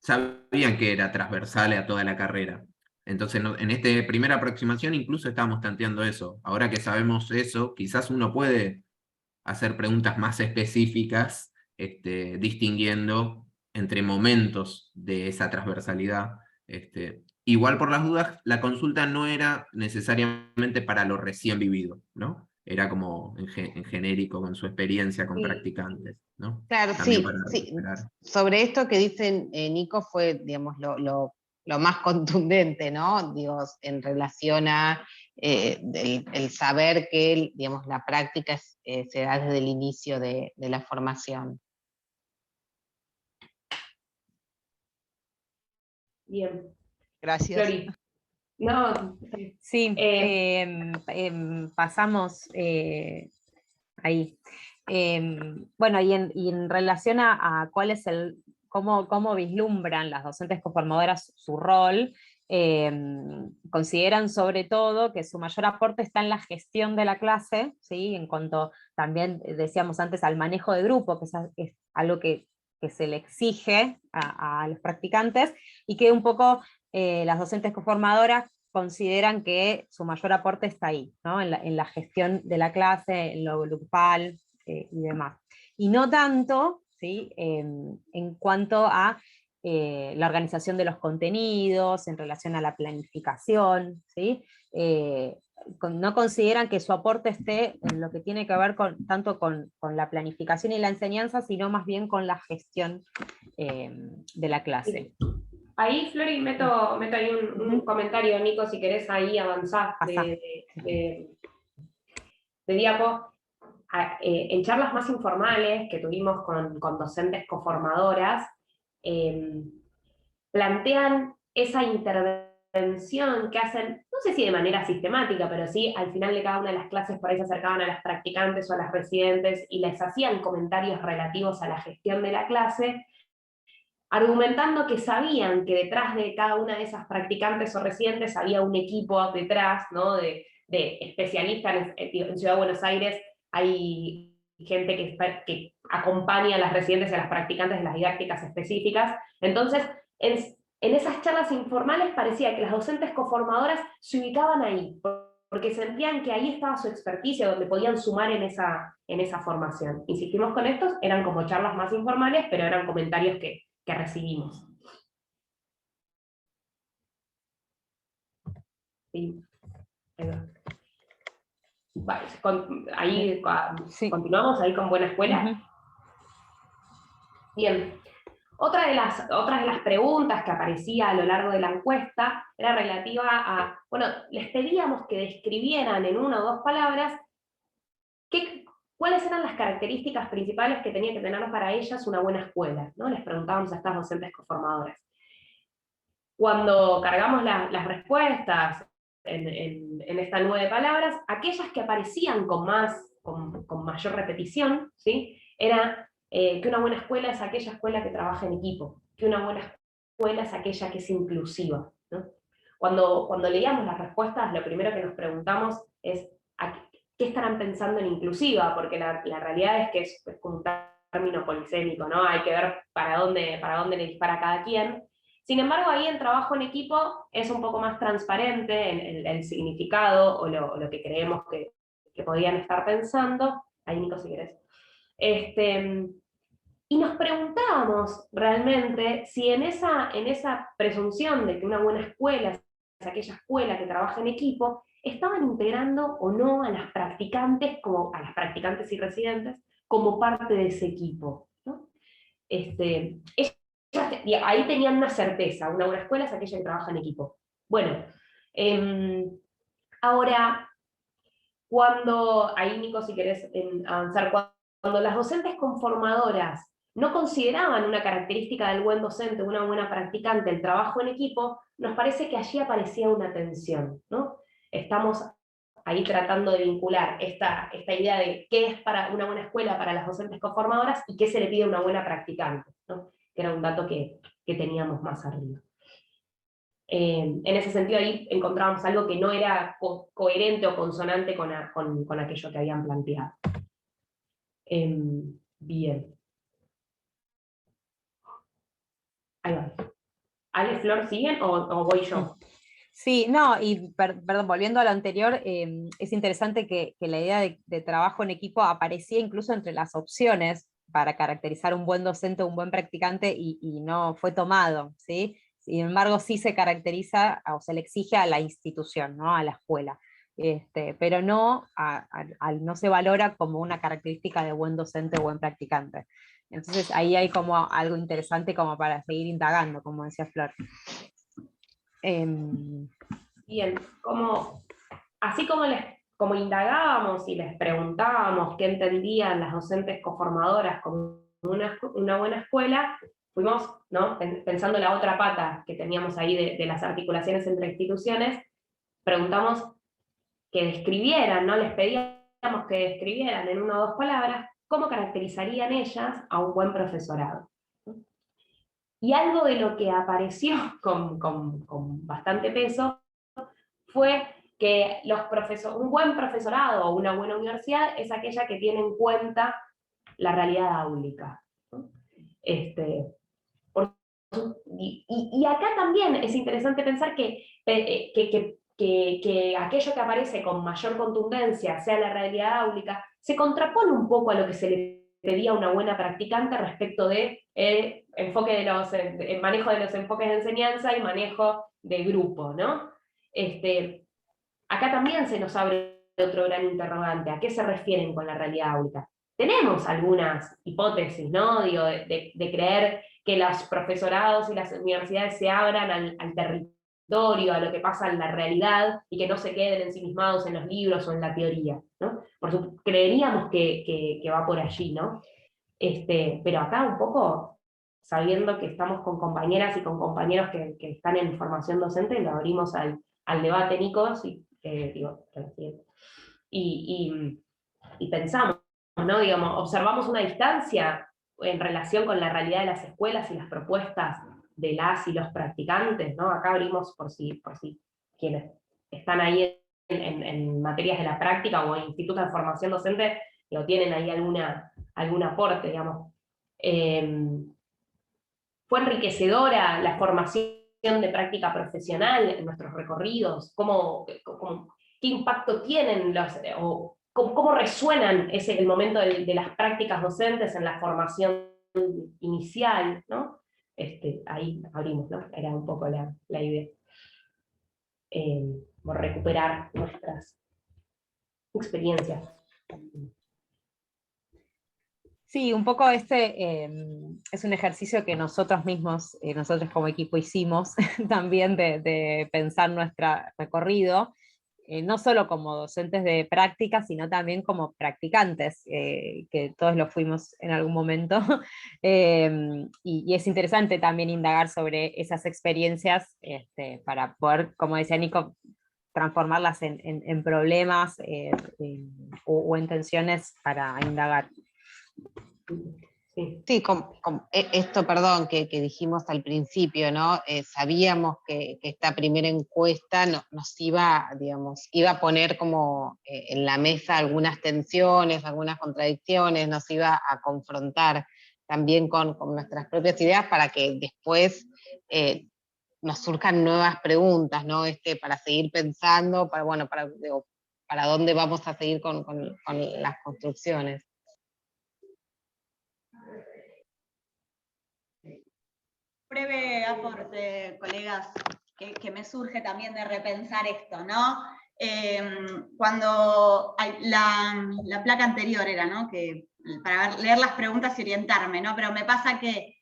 sabían que era transversal a toda la carrera. Entonces, en esta primera aproximación incluso estábamos tanteando eso. Ahora que sabemos eso, quizás uno puede hacer preguntas más específicas, distinguiendo entre momentos de esa transversalidad. Igual por las dudas, la consulta no era necesariamente para lo recién vivido, ¿no? Era como en genérico, con su experiencia con practicantes, ¿no? Claro, También sí, para sí. recuperar. Sobre esto que dicen Nico fue, digamos, lo más contundente, ¿no? Digo, en relación a el saber que, digamos, la práctica se da desde el inicio de la formación. Bien. Gracias. Flori. No. Sí, pasamos ahí. Bueno, y en relación a cuál es cómo vislumbran las docentes coformadoras su rol, consideran sobre todo que su mayor aporte está en la gestión de la clase, ¿sí? En cuanto también decíamos antes al manejo de grupo, que es algo que se le exige a los practicantes, y que un poco las docentes coformadoras consideran que su mayor aporte está ahí, ¿no? En la gestión de la clase, en lo grupal y demás. Y no tanto, ¿sí? En cuanto a la organización de los contenidos, en relación a la planificación, ¿sí? No consideran que su aporte esté en lo que tiene que ver tanto con la planificación y la enseñanza, sino más bien con la gestión de la clase. Ahí, Flori, meto ahí un comentario, Nico, si querés ahí avanzar de diapo. En charlas más informales que tuvimos con docentes coformadoras, plantean esa intervención intervención que hacen, no sé si de manera sistemática, pero sí al final de cada una de las clases por ahí se acercaban a las practicantes o a las residentes y les hacían comentarios relativos a la gestión de la clase, argumentando que sabían que detrás de cada una de esas practicantes o residentes había un equipo detrás, ¿no? de especialistas. En Ciudad de Buenos Aires hay gente que acompaña a las residentes y a las practicantes de las didácticas específicas. Entonces, en esas charlas informales parecía que las docentes coformadoras se ubicaban ahí, porque sentían que ahí estaba su experticia, donde podían sumar en esa formación. Insistimos con estos, eran como charlas más informales, pero eran comentarios que recibimos. Sí. Vale, ahí sí. Continuamos ahí con Buena Escuela. Bien. Otra de las preguntas que aparecía a lo largo de la encuesta era relativa a, bueno, les pedíamos que describieran en 1 o 2 palabras cuáles eran las características principales que tenía que tener para ellas una buena escuela, ¿no? Les preguntábamos a estas docentes coformadoras. Cuando cargamos las respuestas en estas 9 palabras, aquellas que aparecían con mayor repetición, ¿sí? Era que una buena escuela es aquella escuela que trabaja en equipo, que una buena escuela es aquella que es inclusiva, ¿no? Cuando leíamos las respuestas, lo primero que nos preguntamos es ¿qué estarán pensando en inclusiva? Porque la realidad es que es como un término polisémico, ¿no? Hay que ver para dónde le dispara cada quien. Sin embargo, ahí el trabajo en equipo es un poco más transparente en el significado o lo que creemos que podían estar pensando. Ahí, Nico, si querés. Y nos preguntábamos realmente si en esa presunción de que una buena escuela es aquella escuela que trabaja en equipo, estaban integrando o no a las practicantes y residentes como parte de ese equipo, ¿no? Ahí tenían una certeza, una buena escuela es aquella que trabaja en equipo. Bueno, ahora, ahí Nico, si querés avanzar, cuando las docentes conformadoras no consideraban una característica del buen docente, una buena practicante, el trabajo en equipo, nos parece que allí aparecía una tensión, ¿no? Estamos ahí tratando de vincular esta idea de qué es para una buena escuela para las docentes conformadoras y qué se le pide a una buena practicante, ¿no? Que era un dato que teníamos más arriba. En ese sentido ahí encontrábamos algo que no era coherente o consonante con aquello que habían planteado. Bien. Ahí va. ¿Ale, Flor, siguen o voy yo? Sí, no, y perdón, volviendo a lo anterior, es interesante que la idea de trabajo en equipo aparecía incluso entre las opciones para caracterizar un buen docente o un buen practicante y no fue tomado, ¿sí? Sin embargo, sí se caracteriza o se le exige a la institución, ¿no? A la escuela. Pero no se valora como una característica de buen docente o buen practicante. Entonces ahí hay como algo interesante como para seguir indagando, como decía Flor. Bien, así como indagábamos y les preguntábamos qué entendían las docentes coformadoras como una buena escuela, fuimos, ¿no? Pensando la otra pata que teníamos ahí de las articulaciones entre instituciones, preguntamos que describieran, ¿no? Les pedíamos que describieran en 1 o 2 palabras cómo caracterizarían ellas a un buen profesorado. Y algo de lo que apareció con bastante peso fue que un buen profesorado o una buena universidad es aquella que tiene en cuenta la realidad áulica, ¿no? Y acá también es interesante pensar que aquello que aparece con mayor contundencia, sea la realidad áulica, se contrapone un poco a lo que se le pedía a una buena practicante respecto de manejo de los enfoques de enseñanza y manejo de grupo, ¿no? Acá también se nos abre otro gran interrogante, ¿a qué se refieren con la realidad áulica? Tenemos algunas hipótesis, ¿no? Digo, de creer que los profesorados y las universidades se abran al territorio, a lo que pasa en la realidad, y que no se queden ensimismados en los libros o en la teoría, ¿no? Creeríamos que va por allí, ¿no? Pero acá un poco sabiendo que estamos con compañeras y con compañeros que están en formación docente, lo abrimos al debate, Nico, y pensamos, ¿no? Digamos, observamos una distancia en relación con la realidad de las escuelas y las propuestas de las y los practicantes, ¿no? Acá abrimos por si quienes están ahí en materias de la práctica o en institutos de formación docente, tienen ahí algún aporte, digamos. Fue enriquecedora la formación de práctica profesional en nuestros recorridos, qué impacto tienen o cómo resuenan el momento de las prácticas docentes en la formación inicial, ¿no? Ahí abrimos, ¿no? Era un poco la idea. Por recuperar nuestras experiencias. Sí, un poco es un ejercicio que nosotros mismos, nosotros como equipo hicimos también de pensar nuestro recorrido, no solo como docentes de práctica, sino también como practicantes, que todos lo fuimos en algún momento, y es interesante también indagar sobre esas experiencias para poder, como decía Nico, transformarlas en problemas o en tensiones para indagar. Sí, esto, perdón, que dijimos al principio, ¿no? Sabíamos que esta primera encuesta nos iba, digamos, iba a poner como en la mesa algunas tensiones, algunas contradicciones, nos iba a confrontar también con nuestras propias ideas para que después nos surjan nuevas preguntas, ¿no? Para seguir pensando, para dónde vamos a seguir con las construcciones. Breve aporte, colegas, que me surge también de repensar esto, ¿no? Cuando la placa anterior era, ¿no? Que para leer las preguntas y orientarme, ¿no? Pero me pasa que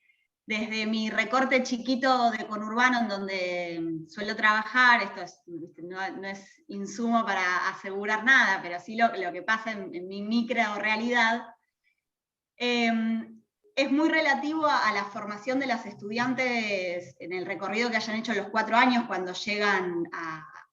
desde mi recorte chiquito de conurbano, en donde suelo trabajar, esto no es insumo para asegurar nada, pero sí lo que pasa en mi micro realidad, es muy relativo a la formación de las estudiantes en el recorrido que hayan hecho los 4 años, cuando llegan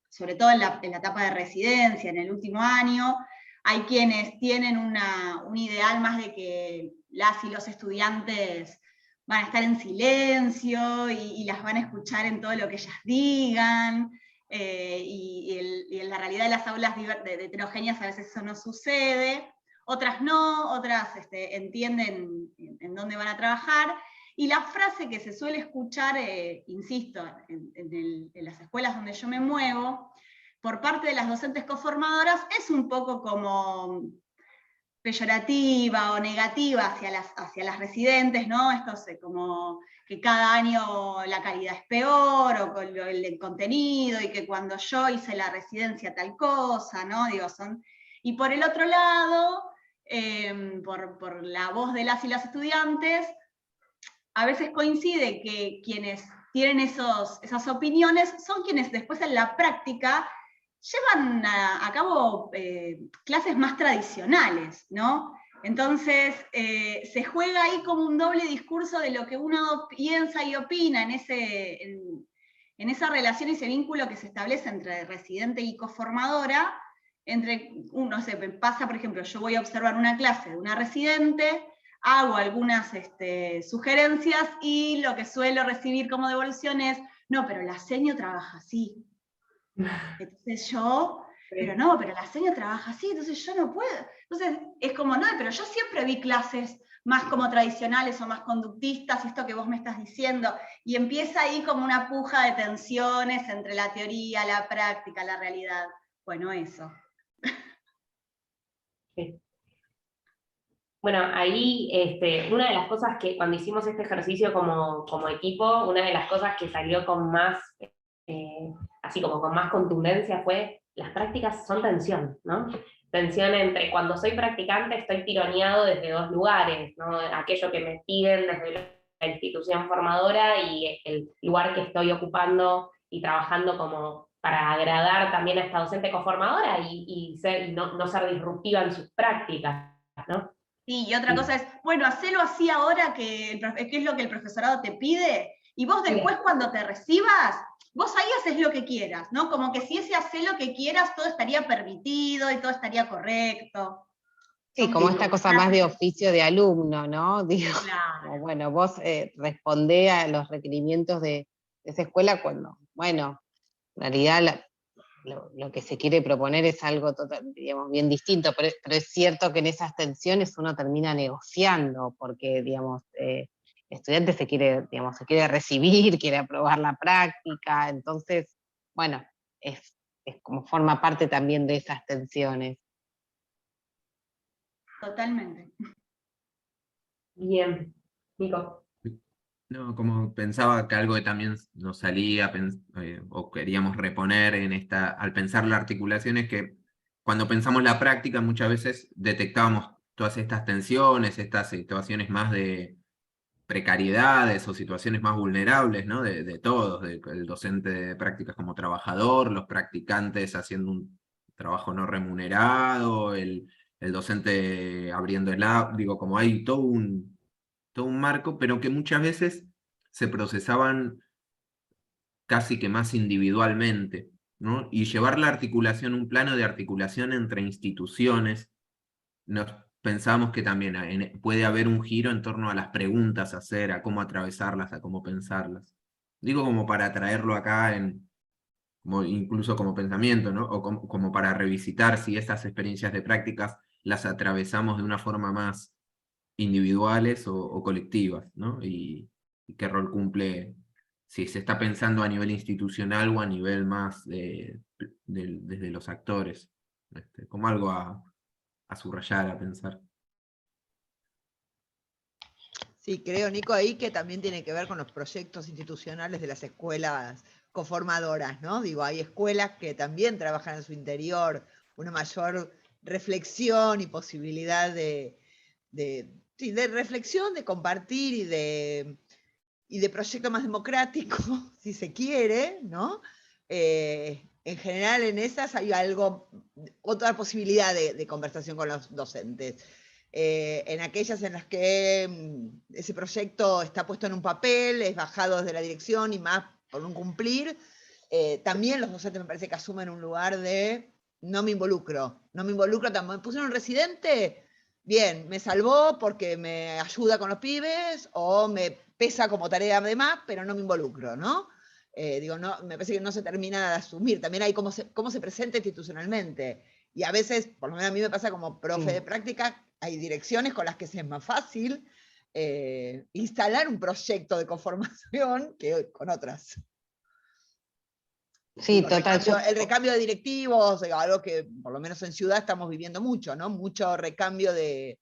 sobre todo en la etapa de residencia, en el último año. Hay quienes tienen un ideal más de que las y los estudiantes van a estar en silencio y las van a escuchar en todo lo que ellas digan, y en la realidad de las aulas de heterogéneas a veces eso no sucede. Otras no, otras entienden en dónde van a trabajar, y la frase que se suele escuchar, insisto, en las escuelas donde yo me muevo, por parte de las docentes coformadoras, es un poco como peyorativa o negativa hacia las residentes, ¿no? Esto es como que cada año la calidad es peor, o con el contenido, y que cuando yo hice la residencia tal cosa, ¿no? Y por el otro lado, por la voz de las y los estudiantes, a veces coincide que quienes tienen esas opiniones son quienes después en la práctica llevan a cabo clases más tradicionales, ¿no? Entonces, se juega ahí como un doble discurso de lo que uno piensa y opina en esa relación y ese vínculo que se establece entre residente y coformadora, no sé, pasa, por ejemplo, yo voy a observar una clase de una residente, hago algunas sugerencias, y lo que suelo recibir como devolución es, no, pero la seño trabaja así. Entonces pero la seño trabaja así, entonces yo no puedo. Entonces es como, no, pero yo siempre vi clases más como tradicionales o más conductistas, esto que vos me estás diciendo, y empieza ahí como una puja de tensiones entre la teoría, la práctica, la realidad. Bueno, eso. Sí. Bueno, ahí una de las cosas que cuando hicimos este ejercicio como equipo, una de las cosas que salió con más, así como con más contundencia, fue las prácticas son tensión, ¿no? Tensión entre cuando soy practicante estoy tironeado desde 2 lugares, ¿no? Aquello que me piden desde la institución formadora y el lugar que estoy ocupando y trabajando como para agradar también a esta docente coformadora y no ser disruptiva en sus prácticas, ¿no? Sí, y otra cosa es, bueno, hacelo así ahora que es lo que el profesorado te pide, y vos después cuando te recibas, vos ahí haces lo que quieras, ¿no? Como que si ese hace lo que quieras, todo estaría permitido y todo estaría correcto. Sí, como esta cosa más de oficio de alumno, ¿no? Digo, Claro. bueno, vos respondé a los requerimientos de esa escuela cuando, bueno, en realidad lo que se quiere proponer es algo digamos, bien distinto, pero es cierto que en esas tensiones uno termina negociando, porque, digamos, el estudiante se quiere recibir, quiere aprobar la práctica, entonces, bueno, es como forma parte también de esas tensiones. Totalmente. Bien, Nico. No, como pensaba que algo que también nos salía o queríamos reponer al pensar la articulación es que cuando pensamos la práctica muchas veces detectábamos todas estas tensiones, estas situaciones más de precariedades o situaciones más vulnerables, ¿no? De todos, el docente de prácticas como trabajador, los practicantes haciendo un trabajo no remunerado, el docente abriendo digo, como hay todo un marco, pero que muchas veces se procesaban casi que más individualmente, ¿no? Y llevar la articulación, un plano de articulación entre instituciones, nos pensamos que también puede haber un giro en torno a las preguntas a hacer, a cómo atravesarlas, a cómo pensarlas. Digo como para traerlo acá incluso como pensamiento, ¿no? O como para revisitar si estas experiencias de prácticas las atravesamos de una forma más individuales o colectivas, ¿no? Y qué rol cumple, si se está pensando a nivel institucional o a nivel más desde los actores, como algo a subrayar, a pensar. Sí, creo, Nico, ahí que también tiene que ver con los proyectos institucionales de las escuelas conformadoras, ¿no? Digo, hay escuelas que también trabajan en su interior una mayor reflexión y posibilidad de reflexión, de compartir y de proyecto más democrático, si se quiere, ¿no? En general en esas hay otra posibilidad de conversación con los docentes. En aquellas en las que ese proyecto está puesto en un papel, es bajado desde la dirección y más por un cumplir, también los docentes me parece que asumen un lugar de no me involucro, tampoco. Me pusieron un residente, bien, me salvó porque me ayuda con los pibes o me pesa como tarea de más, pero no me involucro, ¿no? Digo, no, me parece que no se termina de asumir. También hay cómo se presenta institucionalmente. Y a veces, por lo menos a mí me pasa como profe de práctica, hay direcciones con las que es más fácil instalar un proyecto de conformación que con otras. Sí, total. El recambio de directivos, algo que por lo menos en Ciudad estamos viviendo mucho, ¿no? Mucho recambio de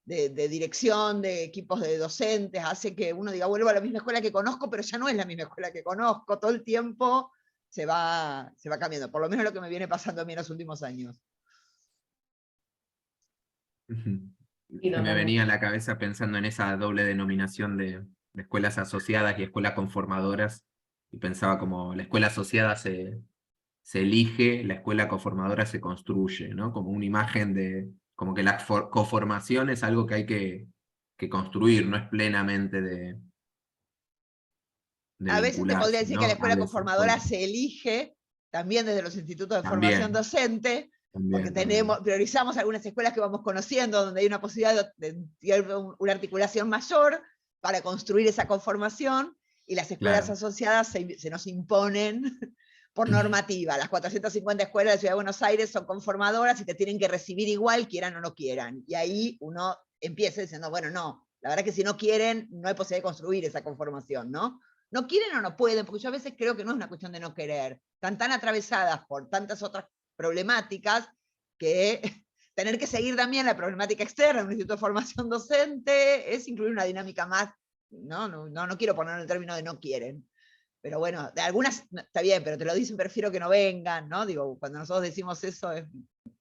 dirección, de equipos de docentes, hace que uno diga, vuelvo a la misma escuela que conozco, pero ya no es la misma escuela que conozco, todo el tiempo se va cambiando, por lo menos lo que me viene pasando a mí en los últimos años. Se me venía a la cabeza pensando en esa doble denominación de escuelas asociadas y escuelas conformadoras, y pensaba como la escuela asociada se elige, la escuela conformadora se construye, ¿no? Como una imagen de, como que la coformación es algo que hay que construir, no es plenamente de a veces te podría decir, ¿no?, que la escuela conformadora se elige también desde los institutos de formación docente, porque priorizamos algunas escuelas que vamos conociendo, donde hay una posibilidad de una articulación mayor para construir esa conformación, y las escuelas asociadas se nos imponen por normativa. Las 450 escuelas de la Ciudad de Buenos Aires son conformadoras y te tienen que recibir igual, quieran o no quieran. Y ahí uno empieza diciendo, bueno, no, la verdad que si no quieren, no hay posibilidad de construir esa conformación, ¿no? No quieren o no pueden, porque yo a veces creo que no es una cuestión de no querer. Están tan atravesadas por tantas otras problemáticas que tener que seguir también la problemática externa en un instituto de formación docente es incluir una dinámica más. No quiero poner el término de no quieren. Pero bueno, de algunas está bien, pero te lo dicen, prefiero que no vengan, ¿no? Digo, cuando nosotros decimos eso,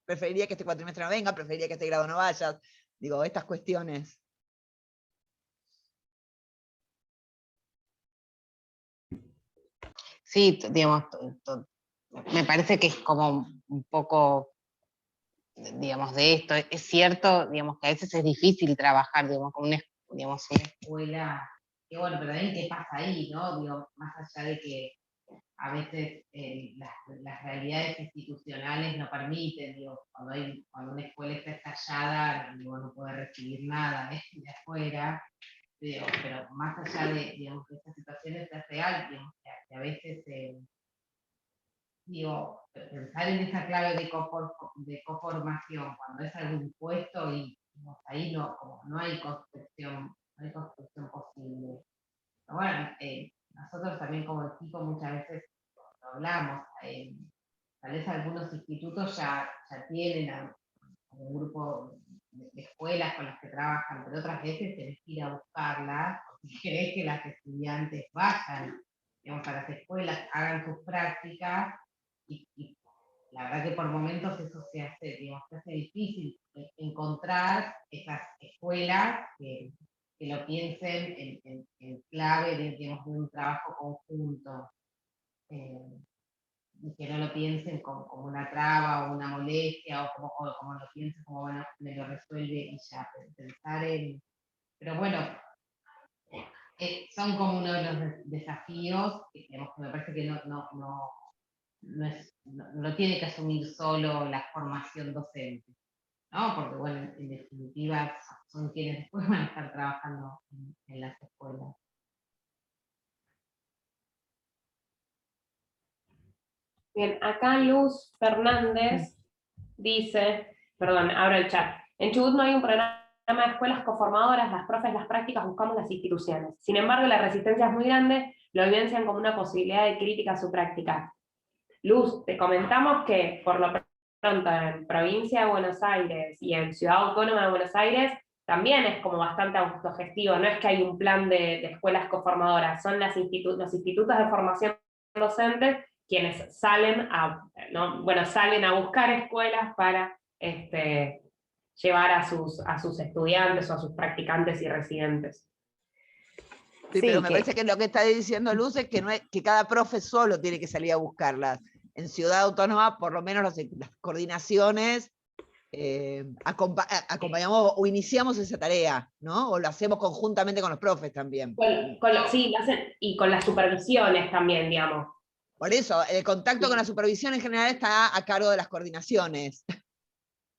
preferiría que este cuatrimestre no venga, preferiría que este grado no vayas. Digo, estas cuestiones. Sí, digamos, me parece que es como un poco digamos, de esto. Es cierto, digamos, que a veces es difícil trabajar, digamos, con una escuela, que bueno, pero también qué pasa ahí, ¿no? Digo, más allá de que a veces las realidades institucionales no permiten, digo, cuando una escuela está estallada, digo, no puede recibir nada de afuera, digo, pero más allá de, digamos, que estas situaciones es real, digamos, que a veces, digo, pensar en esa clave de coformación, cuando es algo impuesto y digamos, ahí no hay construcción posible. Pero bueno, nosotros también como equipo muchas veces lo hablamos, tal vez algunos institutos ya tienen un grupo de escuelas con las que trabajan, pero otras veces tenés que ir a buscarlas, porque querés que las estudiantes vayan, digamos, a las escuelas, hagan sus prácticas, y la verdad que por momentos eso se hace difícil encontrar esas escuelas que lo piensen en clave de un trabajo conjunto, y que no lo piensen como una traba o una molestia, o como lo piensen como, bueno, me lo resuelve y ya, pensar en... Pero bueno, son como uno de los desafíos que me parece que no tiene que asumir solo la formación docente, ¿no? Porque bueno, en definitiva son quienes después van a estar trabajando en las escuelas. Bien, acá Luz Fernández dice, perdón, abro el chat. En Chubut no hay un programa de escuelas coformadoras, las profes, las prácticas, buscamos las instituciones. Sin embargo, la resistencia es muy grande, lo evidencian como una posibilidad de crítica a su práctica. Luz, te comentamos que por lo pronto en Provincia de Buenos Aires y en Ciudad Autónoma de Buenos Aires también es como bastante autogestivo, no es que hay un plan de escuelas coformadoras, son los institutos de formación docente quienes salen a buscar escuelas para llevar a sus estudiantes o a sus practicantes y residentes. Sí, pero me parece que lo que está diciendo Luz es que, que cada profe solo tiene que salir a buscarlas. En Ciudad Autónoma, por lo menos las coordinaciones, acompañamos o iniciamos esa tarea, ¿no? O lo hacemos conjuntamente con los profes también. Sí, lo hacen, y con las supervisiones también, digamos. Por eso, el contacto con la supervisión en general está a cargo de las coordinaciones.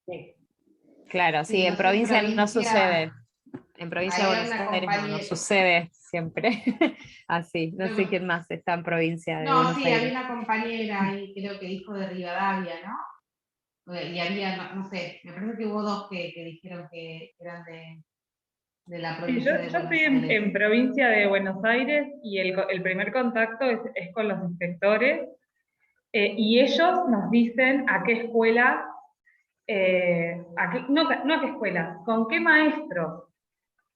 Sí. Claro, sí, en provincia no sucede. En provincia de Buenos Aires no sucede siempre. Así, no sé quién más está en provincia de Buenos Aires. Había una compañera ahí, creo que dijo de Rivadavia, ¿no? Y había, no sé, me parece que hubo dos que dijeron que eran de la provincia de Buenos Aires. Yo estoy en provincia de Buenos Aires y el primer contacto es con los inspectores, y ellos nos dicen a qué escuela, no a qué escuela, con qué maestros.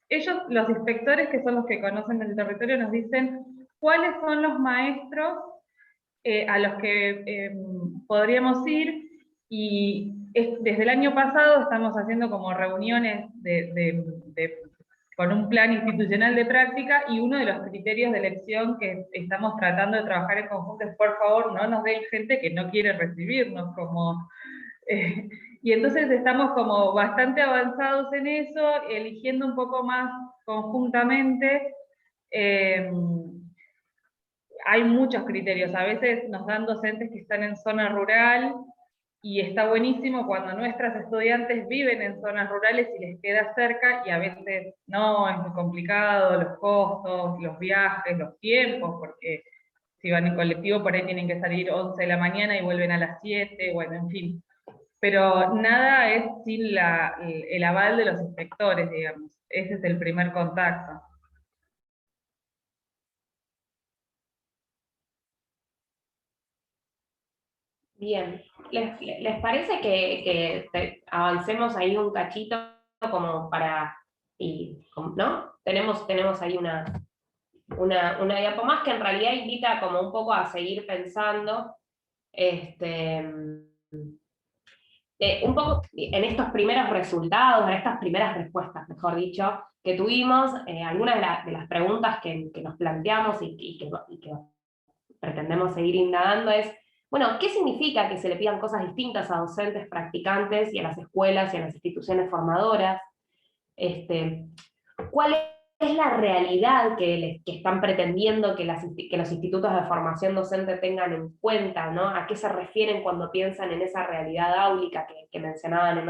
Ellos, los inspectores, que son los que conocen el territorio, nos dicen cuáles son los maestros a los que podríamos ir, y desde el año pasado estamos haciendo como reuniones con un plan institucional de práctica, y uno de los criterios de elección que estamos tratando de trabajar en conjunto es, por favor, no nos den gente que no quiere recibirnos, como... y entonces estamos como bastante avanzados en eso, eligiendo un poco más conjuntamente. Hay muchos criterios, a veces nos dan docentes que están en zona rural, y está buenísimo cuando nuestras estudiantes viven en zonas rurales y les queda cerca, y a veces no, es muy complicado, los costos, los viajes, los tiempos, porque si van en colectivo por ahí tienen que salir 11 de la mañana y vuelven a las 7, bueno, en fin. Pero nada es sin el aval de los inspectores, digamos. Ese es el primer contacto. Bien, ¿les parece que avancemos ahí un cachito como para, ¿no? Tenemos ahí una diapo más que en realidad invita como un poco a seguir pensando, un poco en estos primeros resultados, en estas primeras respuestas, mejor dicho, que tuvimos. Algunas de las preguntas que nos planteamos y que pretendemos seguir indagando es, bueno, ¿qué significa que se le pidan cosas distintas a docentes, practicantes y a las escuelas y a las instituciones formadoras? ¿Cuál es la realidad que están pretendiendo que los institutos de formación docente tengan en cuenta, ¿no? ¿A qué se refieren cuando piensan en esa realidad áulica que mencionaban en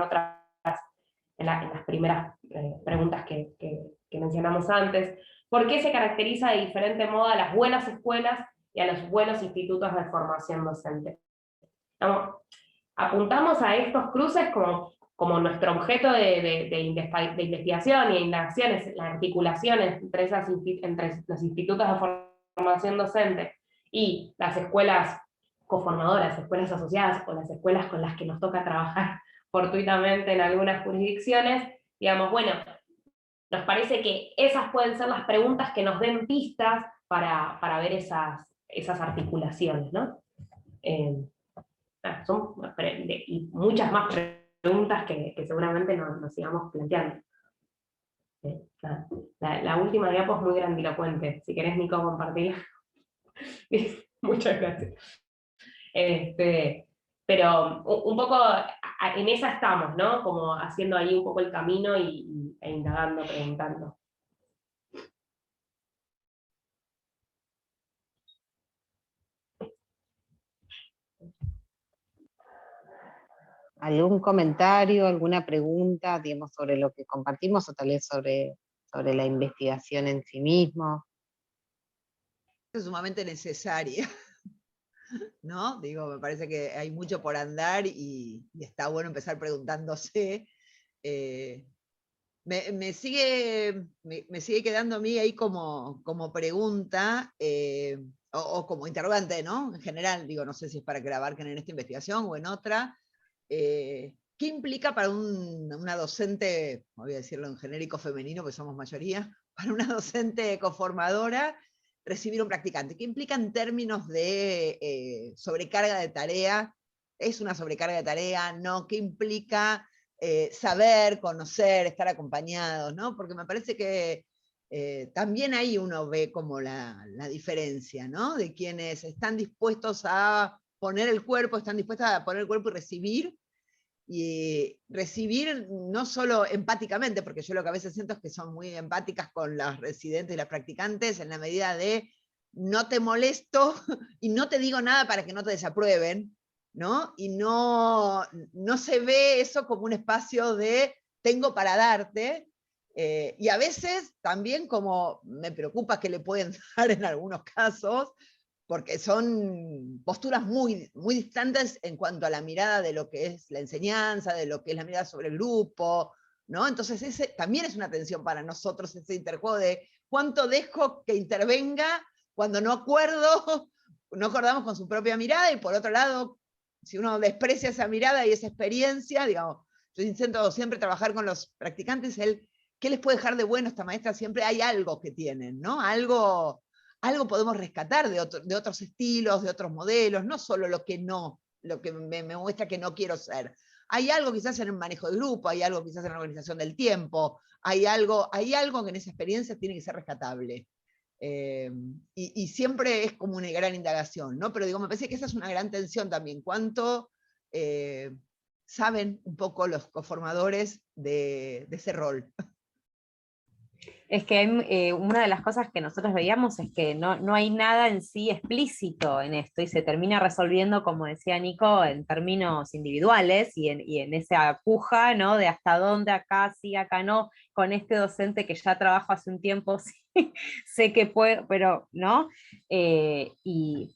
las primeras preguntas que mencionamos antes? ¿Por qué se caracteriza de diferente modo a las buenas escuelas y a los buenos institutos de formación docente? Apuntamos a estos cruces como nuestro objeto de investigación y de indagaciones, las articulaciones entre los institutos de formación docente y las escuelas coformadoras, escuelas asociadas o las escuelas con las que nos toca trabajar fortuitamente en algunas jurisdicciones, digamos, bueno, nos parece que esas pueden ser las preguntas que nos den pistas para ver esas articulaciones, ¿no? Son y muchas más preguntas que seguramente nos sigamos planteando. La última diapo es muy grandilocuente. Si querés, Nico, compartirla. Muchas gracias. Pero un poco en esa estamos, ¿no? Como haciendo ahí un poco el camino e indagando, preguntando. ¿Algún comentario, alguna pregunta, digamos, sobre lo que compartimos o tal vez sobre la investigación en sí mismo? Es sumamente necesaria, ¿no? Digo, me parece que hay mucho por andar y está bueno empezar preguntándose. Me sigue quedando a mí ahí como pregunta o como interrogante, ¿no? En general, digo, no sé si es para que la abarquen en esta investigación o en otra. ¿Qué implica para una docente, voy a decirlo en genérico femenino, porque somos mayoría, para una docente coformadora recibir un practicante? ¿Qué implica en términos de sobrecarga de tarea? ¿Es una sobrecarga de tarea? ¿No? ¿Qué implica saber, conocer, estar acompañados? ¿No? Porque me parece que también ahí uno ve como la diferencia, ¿no? De quienes están dispuestos a poner el cuerpo, están dispuestas a poner el cuerpo y recibir no solo empáticamente, porque yo lo que a veces siento es que son muy empáticas con las residentes y las practicantes en la medida de no te molesto y no te digo nada para que no te desaprueben, ¿no? Y no se ve eso como un espacio de tengo para darte, y a veces también como me preocupa que le pueden dar en algunos casos, porque son posturas muy, muy distantes en cuanto a la mirada de lo que es la enseñanza, de lo que es la mirada sobre el grupo, ¿no? Entonces ese también es una tensión para nosotros, ese interjuego de cuánto dejo que intervenga cuando no acordamos con su propia mirada, y por otro lado, si uno desprecia esa mirada y esa experiencia, digamos, yo intento siempre trabajar con los practicantes, ¿qué les puede dejar de bueno esta maestra? Siempre hay algo que tienen, ¿no? Algo podemos rescatar de otros estilos, de otros modelos, no solo lo que me muestra que no quiero ser. Hay algo quizás en el manejo de grupo, hay algo quizás en la organización del tiempo, hay algo que en esa experiencia tiene que ser rescatable. Y siempre es como una gran indagación, ¿no? Pero digo, me parece que esa es una gran tensión también. ¿Cuánto saben un poco los coformadores de ese rol? Es que una de las cosas que nosotros veíamos es que no hay nada en sí explícito en esto, y se termina resolviendo, como decía Nico, en términos individuales y en esa puja, ¿no? De hasta dónde acá sí, acá no, con este docente que ya trabajo hace un tiempo, sí, sé que puedo, pero no. Y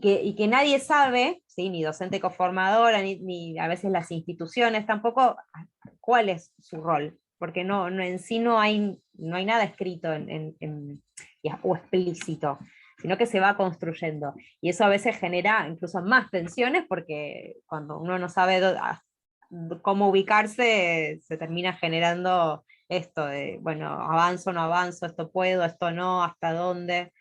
que nadie sabe, ¿sí? Ni docente coformadora, ni a veces las instituciones tampoco, cuál es su rol, porque en sí no hay nada escrito o explícito, sino que se va construyendo. Y eso a veces genera incluso más tensiones, porque cuando uno no sabe cómo ubicarse, se termina generando esto de, bueno, avanzo, no avanzo, esto puedo, esto no, hasta dónde.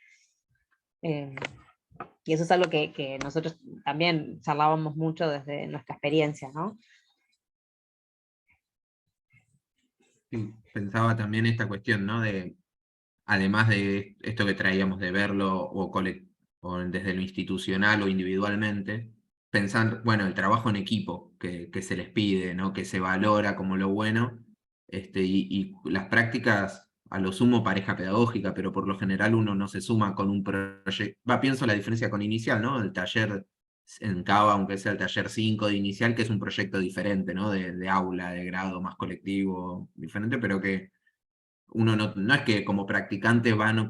Y eso es algo que nosotros también charlábamos mucho desde nuestra experiencia, ¿no? Sí, pensaba también esta cuestión, ¿no? Además de esto que traíamos de verlo o o desde lo institucional o individualmente, pensando, bueno, el trabajo en equipo que se les pide, ¿no? Que se valora como lo bueno, y las prácticas, a lo sumo pareja pedagógica, pero por lo general uno no se suma con un proyecto. Pienso la diferencia con inicial, ¿no? El taller en Cava, aunque sea el taller 5 de inicial, que es un proyecto diferente, ¿no? De aula, de grado, más colectivo, diferente, pero que uno no es que como practicantes van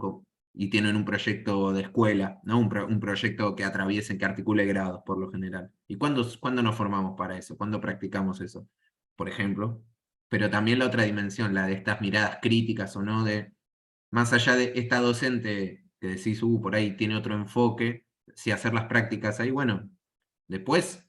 y tienen un proyecto de escuela, ¿no? Un proyecto que atraviesen, que articule grados, por lo general. ¿Y cuándo nos formamos para eso? ¿Cuándo practicamos eso? Por ejemplo. Pero también la otra dimensión, la de estas miradas críticas o no, de más allá de esta docente que decís, por ahí tiene otro enfoque, si hacer las prácticas ahí, bueno, después,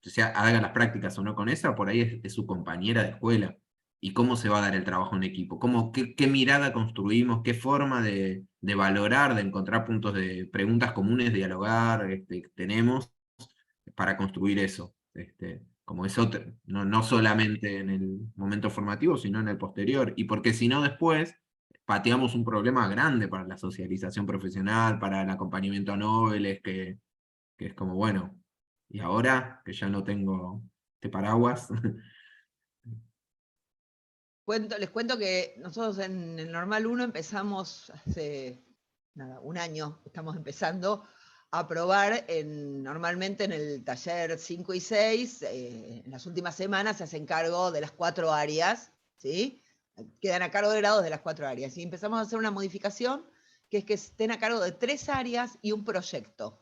o sea, haga las prácticas o no con esa, por ahí es su compañera de escuela. ¿Y cómo se va a dar el trabajo en equipo? ¿Qué mirada construimos? ¿Qué forma de valorar, de encontrar puntos de preguntas comunes, dialogar, tenemos para construir eso? Como eso, no solamente en el momento formativo, sino en el posterior. Y porque si no, después pateamos un problema grande para la socialización profesional, para el acompañamiento a noveles, que es como, bueno, y ahora que ya no tengo este paraguas. Les cuento que nosotros en el Normal 1 empezamos hace un año, estamos empezando a probar normalmente en el taller 5 y 6, en las últimas semanas se hacen cargo de las 4 áreas, ¿sí? Quedan a cargo de grados de las 4 áreas. Y empezamos a hacer una modificación, que es que estén a cargo de 3 áreas y un proyecto.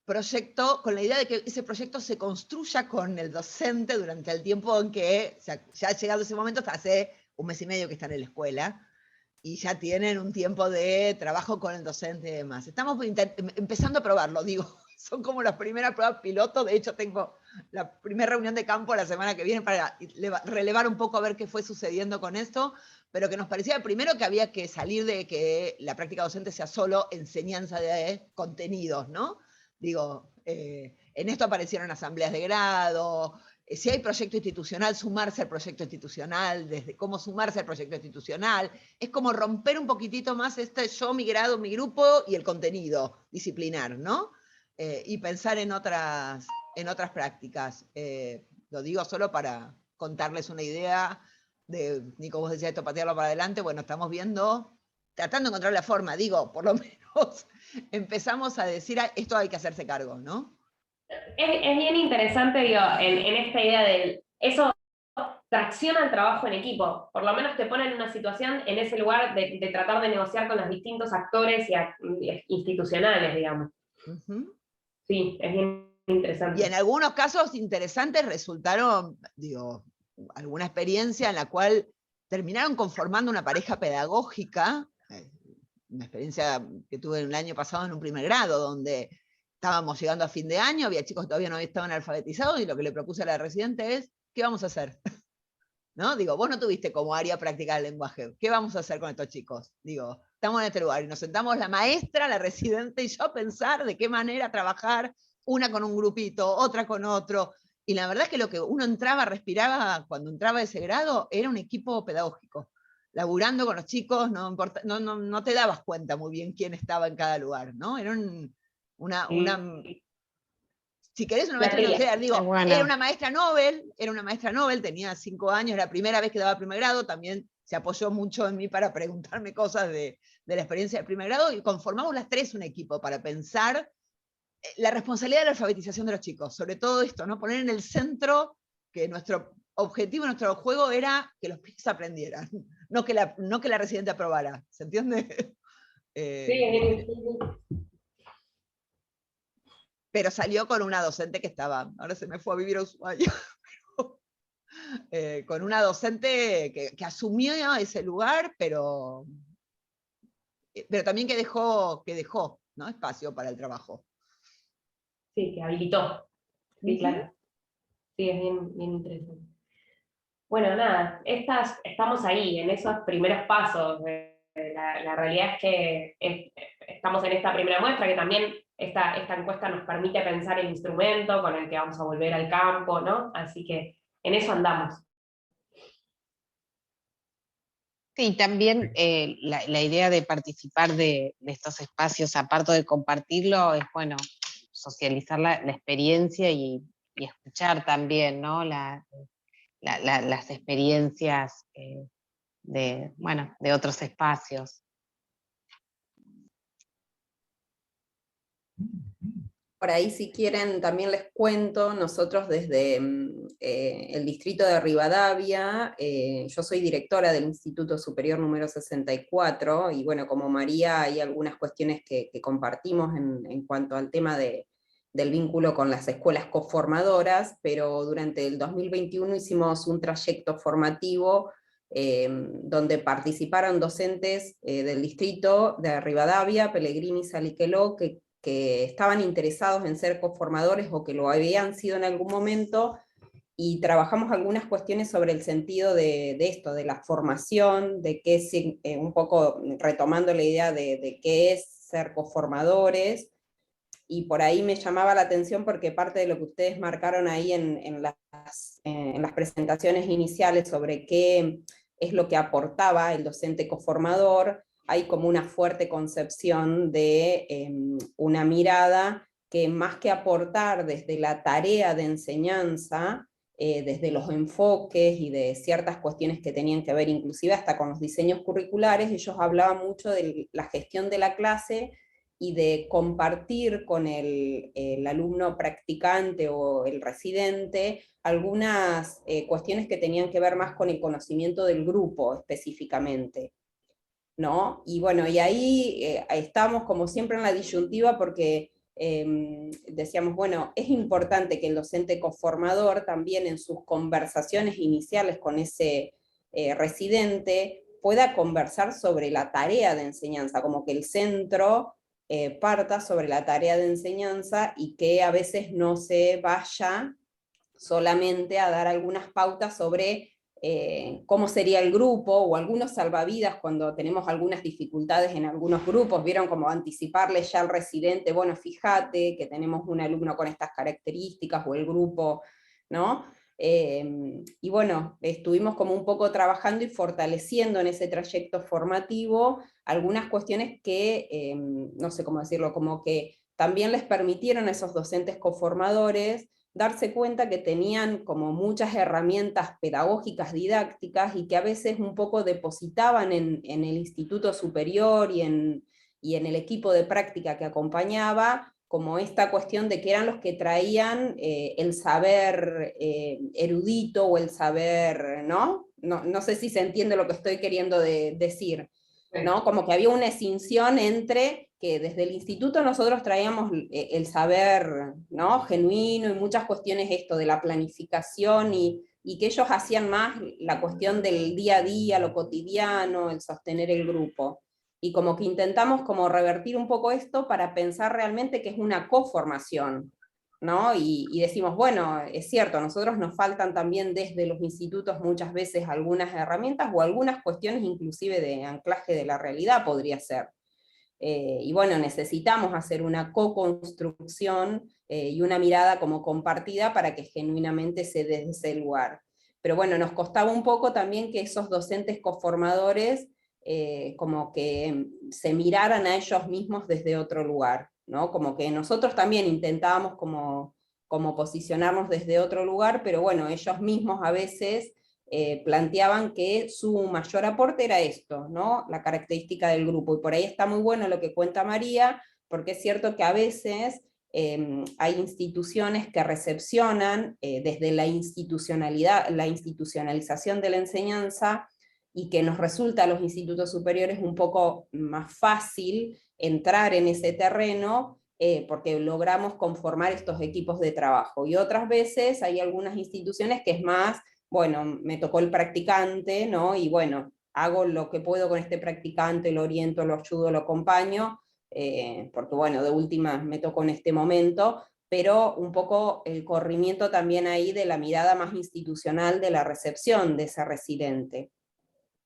Proyecto con la idea de que ese proyecto se construya con el docente durante el tiempo en que, o sea, ya ha llegado ese momento, hasta hace 1 mes y medio que están en la escuela, y ya tienen un tiempo de trabajo con el docente y demás. Estamos empezando a probarlo, digo, son como las primeras pruebas piloto. De hecho, tengo la primera reunión de campo la semana que viene para relevar un poco a ver qué fue sucediendo con esto, pero que nos parecía primero que había que salir de que la práctica docente sea solo enseñanza de contenidos, ¿no? Digo, en esto aparecieron asambleas de grado, si hay proyecto institucional, sumarse al proyecto institucional, desde cómo sumarse al proyecto institucional, es como romper un poquitito más yo, mi grado, mi grupo y el contenido disciplinar, ¿no? Y pensar en otras prácticas. Lo digo solo para contarles una idea de, Nico, vos decías esto, patearlo para adelante, bueno, estamos viendo, tratando de encontrar la forma, digo, por lo menos empezamos a decir, esto hay que hacerse cargo, ¿no? Es bien interesante, digo, en esta idea del, eso tracciona el trabajo en equipo, por lo menos te pone en una situación, en ese lugar de tratar de negociar con los distintos actores institucionales, digamos. Sí, es bien interesante. Y en algunos casos interesantes resultaron, digo, alguna experiencia en la cual terminaron conformando una pareja pedagógica, una experiencia que tuve el año pasado en un primer grado, donde estábamos llegando a fin de año, había chicos que todavía no estaban alfabetizados, y lo que le propuse a la residente es, ¿qué vamos a hacer? ¿No? Digo, vos no tuviste como área práctica del lenguaje, ¿qué vamos a hacer con estos chicos? Digo, estamos en este lugar, y nos sentamos la maestra, la residente y yo a pensar de qué manera trabajar, una con un grupito, otra con otro, y la verdad es que lo que uno entraba, respiraba cuando entraba a ese grado, era un equipo pedagógico, laburando con los chicos, no te dabas cuenta muy bien quién estaba en cada lugar, ¿no? Era si querés una maestra nuclear, digo, era una maestra Nobel, tenía 5 años, la primera vez que daba primer grado, también se apoyó mucho en mí para preguntarme cosas de la experiencia de primer grado, y conformamos las 3 un equipo para pensar la responsabilidad de la alfabetización de los chicos, sobre todo esto, ¿no? Poner en el centro que nuestro objetivo, nuestro juego era que los pibes aprendieran, no que la residente aprobara, ¿se entiende? Sí. Pero salió con una docente que estaba, ahora se me fue a vivir a Ushuaia, con una docente que asumió ese lugar, pero también que dejó, ¿no? Espacio para el trabajo. Sí, que habilitó. Sí, claro. Sí, es bien interesante. Bueno, nada, estamos ahí, en esos primeros pasos. La realidad es que estamos en esta primera muestra, que también esta encuesta nos permite pensar el instrumento con el que vamos a volver al campo, ¿no? Así que en eso andamos. Sí, también la idea de participar de estos espacios, aparte de compartirlo, es bueno, socializar la experiencia y escuchar también, ¿no? Las experiencias de otros espacios. Por ahí, si quieren, también les cuento, nosotros desde el distrito de Rivadavia, yo soy directora del Instituto Superior número 64, y bueno, como María, hay algunas cuestiones que compartimos en cuanto al tema del vínculo con las escuelas coformadoras, pero durante el 2021 hicimos un trayecto formativo donde participaron docentes del distrito de Rivadavia, Pellegrini y Saliqueló, que estaban interesados en ser coformadores o que lo habían sido en algún momento, y trabajamos algunas cuestiones sobre el sentido de esto, de la formación, de qué es, un poco retomando la idea de qué es ser coformadores, y por ahí me llamaba la atención porque parte de lo que ustedes marcaron ahí en las presentaciones iniciales sobre qué es lo que aportaba el docente coformador, hay como una fuerte concepción de una mirada que más que aportar desde la tarea de enseñanza, desde los enfoques y de ciertas cuestiones que tenían que ver inclusive hasta con los diseños curriculares, ellos hablaban mucho de la gestión de la clase y de compartir con el alumno practicante o el residente algunas cuestiones que tenían que ver más con el conocimiento del grupo específicamente, ¿no? Y bueno, y ahí estamos como siempre en la disyuntiva porque decíamos, bueno, es importante que el docente coformador también en sus conversaciones iniciales con ese residente pueda conversar sobre la tarea de enseñanza, como que el centro parta sobre la tarea de enseñanza y que a veces no se vaya solamente a dar algunas pautas sobre cómo sería el grupo, o algunos salvavidas cuando tenemos algunas dificultades en algunos grupos, vieron como anticiparle ya al residente, bueno, fíjate que tenemos un alumno con estas características, o el grupo, ¿no? Y bueno, estuvimos como un poco trabajando y fortaleciendo en ese trayecto formativo algunas cuestiones que, no sé cómo decirlo, como que también les permitieron a esos docentes coformadores darse cuenta que tenían como muchas herramientas pedagógicas, didácticas, y que a veces un poco depositaban en el instituto superior y en el equipo de práctica que acompañaba, como esta cuestión de que eran los que traían el saber erudito o el saber, ¿no? No sé si se entiende lo que estoy queriendo decir, ¿no? Como que había una escinción entre que desde el instituto nosotros traíamos el saber, ¿no? Genuino, y muchas cuestiones esto de la planificación, y que ellos hacían más la cuestión del día a día, lo cotidiano, el sostener el grupo. Y como que intentamos como revertir un poco esto para pensar realmente que es una coformación, ¿no? Y decimos, bueno, es cierto, a nosotros nos faltan también desde los institutos muchas veces algunas herramientas o algunas cuestiones inclusive de anclaje de la realidad podría ser. Y bueno, necesitamos hacer una co-construcción y una mirada como compartida para que genuinamente se dé desde ese lugar. Pero bueno, nos costaba un poco también que esos docentes coformadores como que se miraran a ellos mismos desde otro lugar, ¿no? Como que nosotros también intentábamos como posicionarnos desde otro lugar, pero bueno, ellos mismos a veces planteaban que su mayor aporte era esto, ¿no? La característica del grupo, y por ahí está muy bueno lo que cuenta María, porque es cierto que a veces hay instituciones que recepcionan desde la institucionalidad, la institucionalización de la enseñanza, y que nos resulta a los institutos superiores un poco más fácil entrar en ese terreno, porque logramos conformar estos equipos de trabajo. Y otras veces hay algunas instituciones que es más, bueno, me tocó el practicante, ¿no? Y bueno, hago lo que puedo con este practicante, lo oriento, lo ayudo, lo acompaño, porque bueno, de última me tocó en este momento, pero un poco el corrimiento también ahí de la mirada más institucional de la recepción de ese residente,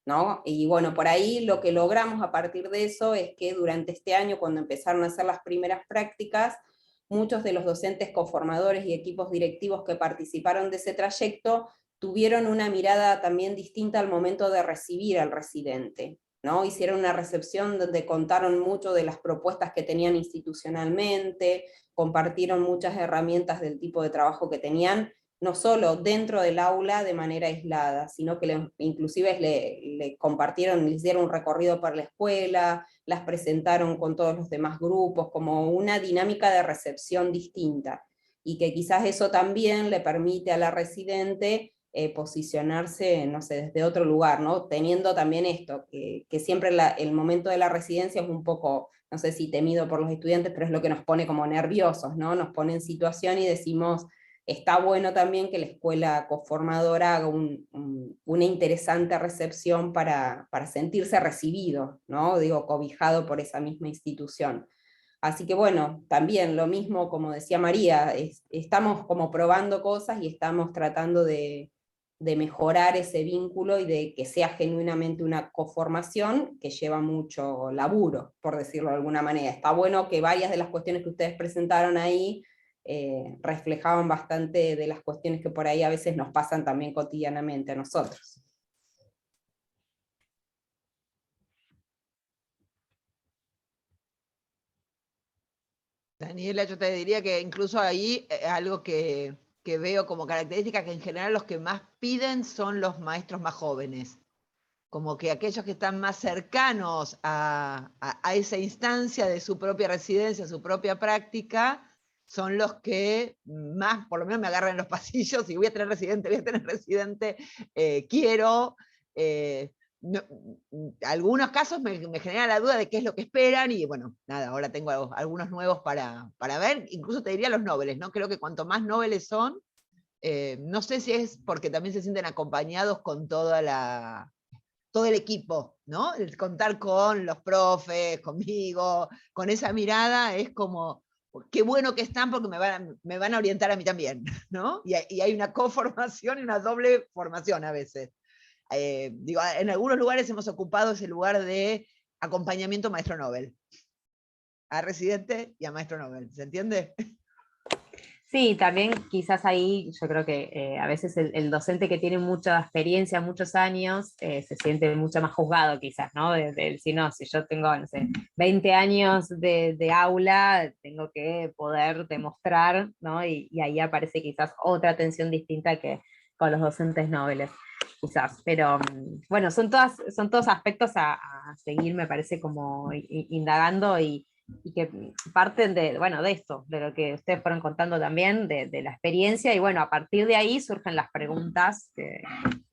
¿no? Y bueno, por ahí lo que logramos a partir de eso es que durante este año, cuando empezaron a hacer las primeras prácticas, muchos de los docentes coformadores y equipos directivos que participaron de ese trayecto tuvieron una mirada también distinta al momento de recibir al residente, ¿no? Hicieron una recepción donde contaron mucho de las propuestas que tenían institucionalmente, compartieron muchas herramientas del tipo de trabajo que tenían, no solo dentro del aula de manera aislada, sino que inclusive le compartieron, le hicieron un recorrido por la escuela, las presentaron con todos los demás grupos, como una dinámica de recepción distinta, y que quizás eso también le permite a la residente posicionarse, no sé, desde otro lugar, ¿no? Teniendo también esto, que siempre el momento de la residencia es un poco, no sé si temido por los estudiantes, pero es lo que nos pone como nerviosos, ¿no? Nos pone en situación y decimos, está bueno también que la escuela coformadora haga una interesante recepción para sentirse recibido, ¿no? Digo, cobijado por esa misma institución. Así que bueno, también lo mismo, como decía María, estamos como probando cosas y estamos tratando de mejorar ese vínculo y de que sea genuinamente una coformación que lleva mucho laburo, por decirlo de alguna manera. Está bueno que varias de las cuestiones que ustedes presentaron ahí reflejaban bastante de las cuestiones que por ahí a veces nos pasan también cotidianamente a nosotros. Daniela, yo te diría que incluso ahí algo que veo como característica, que en general los que más piden son los maestros más jóvenes. Como que aquellos que están más cercanos a esa instancia de su propia residencia, su propia práctica, son los que más, por lo menos me agarran en los pasillos, y voy a tener residente, quiero. No, algunos casos me genera la duda de qué es lo que esperan, y bueno, nada, ahora tengo algunos nuevos para ver, incluso te diría los nobles, ¿no? Creo que cuanto más nobles son, no sé si es porque también se sienten acompañados con todo el equipo, ¿no? El contar con los profes, conmigo, con esa mirada, es como, qué bueno que están porque me van a orientar a mí también, ¿no? Y hay una coformación y una doble formación a veces. Digo, en algunos lugares hemos ocupado ese lugar de acompañamiento maestro Nobel, a residente y a maestro Nobel, ¿se entiende? Sí, también quizás ahí yo creo que a veces el docente que tiene mucha experiencia, muchos años, se siente mucho más juzgado quizás, ¿no? Si no, si yo tengo, no sé, 20 años de aula, tengo que poder demostrar, ¿no? Y ahí aparece quizás otra tensión distinta que con los docentes nobles, quizás. Pero bueno, son todos aspectos a seguir, me parece, como indagando y que parten de esto, de lo que ustedes fueron contando también, de la experiencia, y bueno, a partir de ahí surgen las preguntas que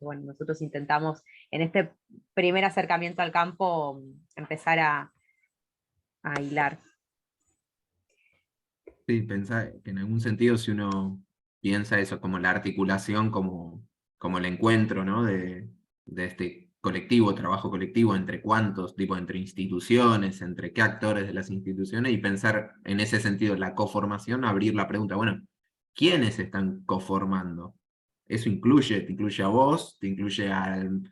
bueno, nosotros intentamos en este primer acercamiento al campo empezar a hilar. Sí, pensá que en algún sentido, si uno piensa eso como la articulación, como el encuentro, ¿no? de este colectivo, trabajo colectivo, entre cuántos, tipo entre instituciones, entre qué actores de las instituciones, y pensar en ese sentido la coformación, abrir la pregunta, bueno, ¿quiénes están coformando? Eso te incluye a vos, te incluye al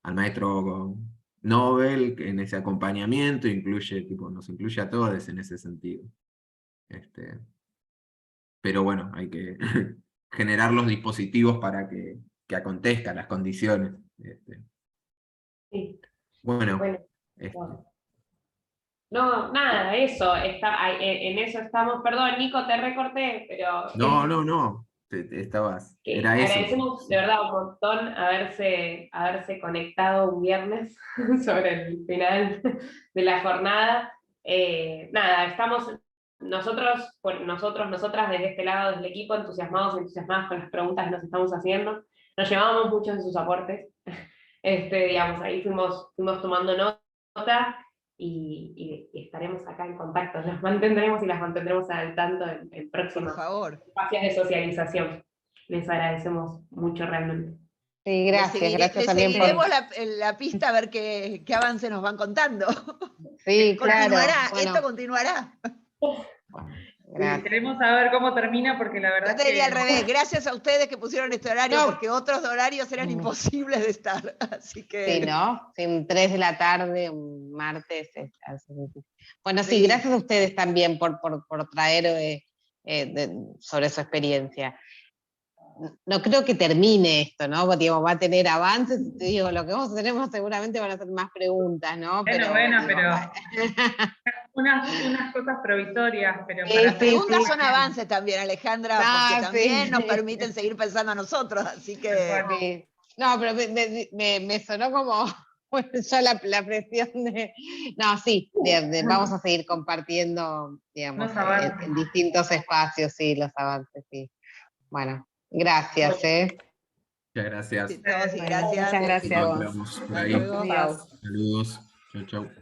maestro Nobel en ese acompañamiento, nos incluye a todos en ese sentido. Pero bueno, hay que generar los dispositivos para que acontezcan las condiciones. Sí. Bueno, Bueno. No, nada, eso, en eso estamos. Perdón, Nico, te recorté, pero no, estabas, era eso. agradecemos de verdad un montón haberse conectado un viernes sobre el final de la jornada. Nada, estamos nosotras desde este lado del equipo entusiasmadas con las preguntas que nos estamos haciendo. Nos llevábamos muchos de sus aportes. Digamos, ahí fuimos tomando nota. Y estaremos acá en contacto, las mantendremos y las mantendremos al tanto en próximos espacios de socialización. Les agradecemos mucho realmente. Sí, gracias también seguiremos la pista a ver qué avance nos van contando. Sí, claro. Esto continuará. Sí, queremos saber cómo termina, porque la verdad yo te diría al revés, gracias a ustedes que pusieron este horario, porque otros horarios eran imposibles de estar, así que... Sí, ¿no? Sí, 3 de la tarde, un martes. Bueno, sí, gracias a ustedes también por traer sobre su experiencia. no creo que termine esto, ¿no? Porque, digamos, va a tener avances, y te digo, lo que vamos a tener seguramente van a ser más preguntas, ¿no? Pero unas cosas provisorias, pero Las preguntas son avances también, Alejandra, porque también nos permiten seguir pensando a nosotros, así que... Sí. No, pero me sonó como, bueno, ya la presión de... No, sí, vamos a seguir compartiendo, digamos, en distintos espacios, sí, los avances, sí. Bueno, gracias, Muchas gracias. Gracias. Muchas gracias. Nos vemos por ahí. Hasta luego. Saludos. Chau, chau.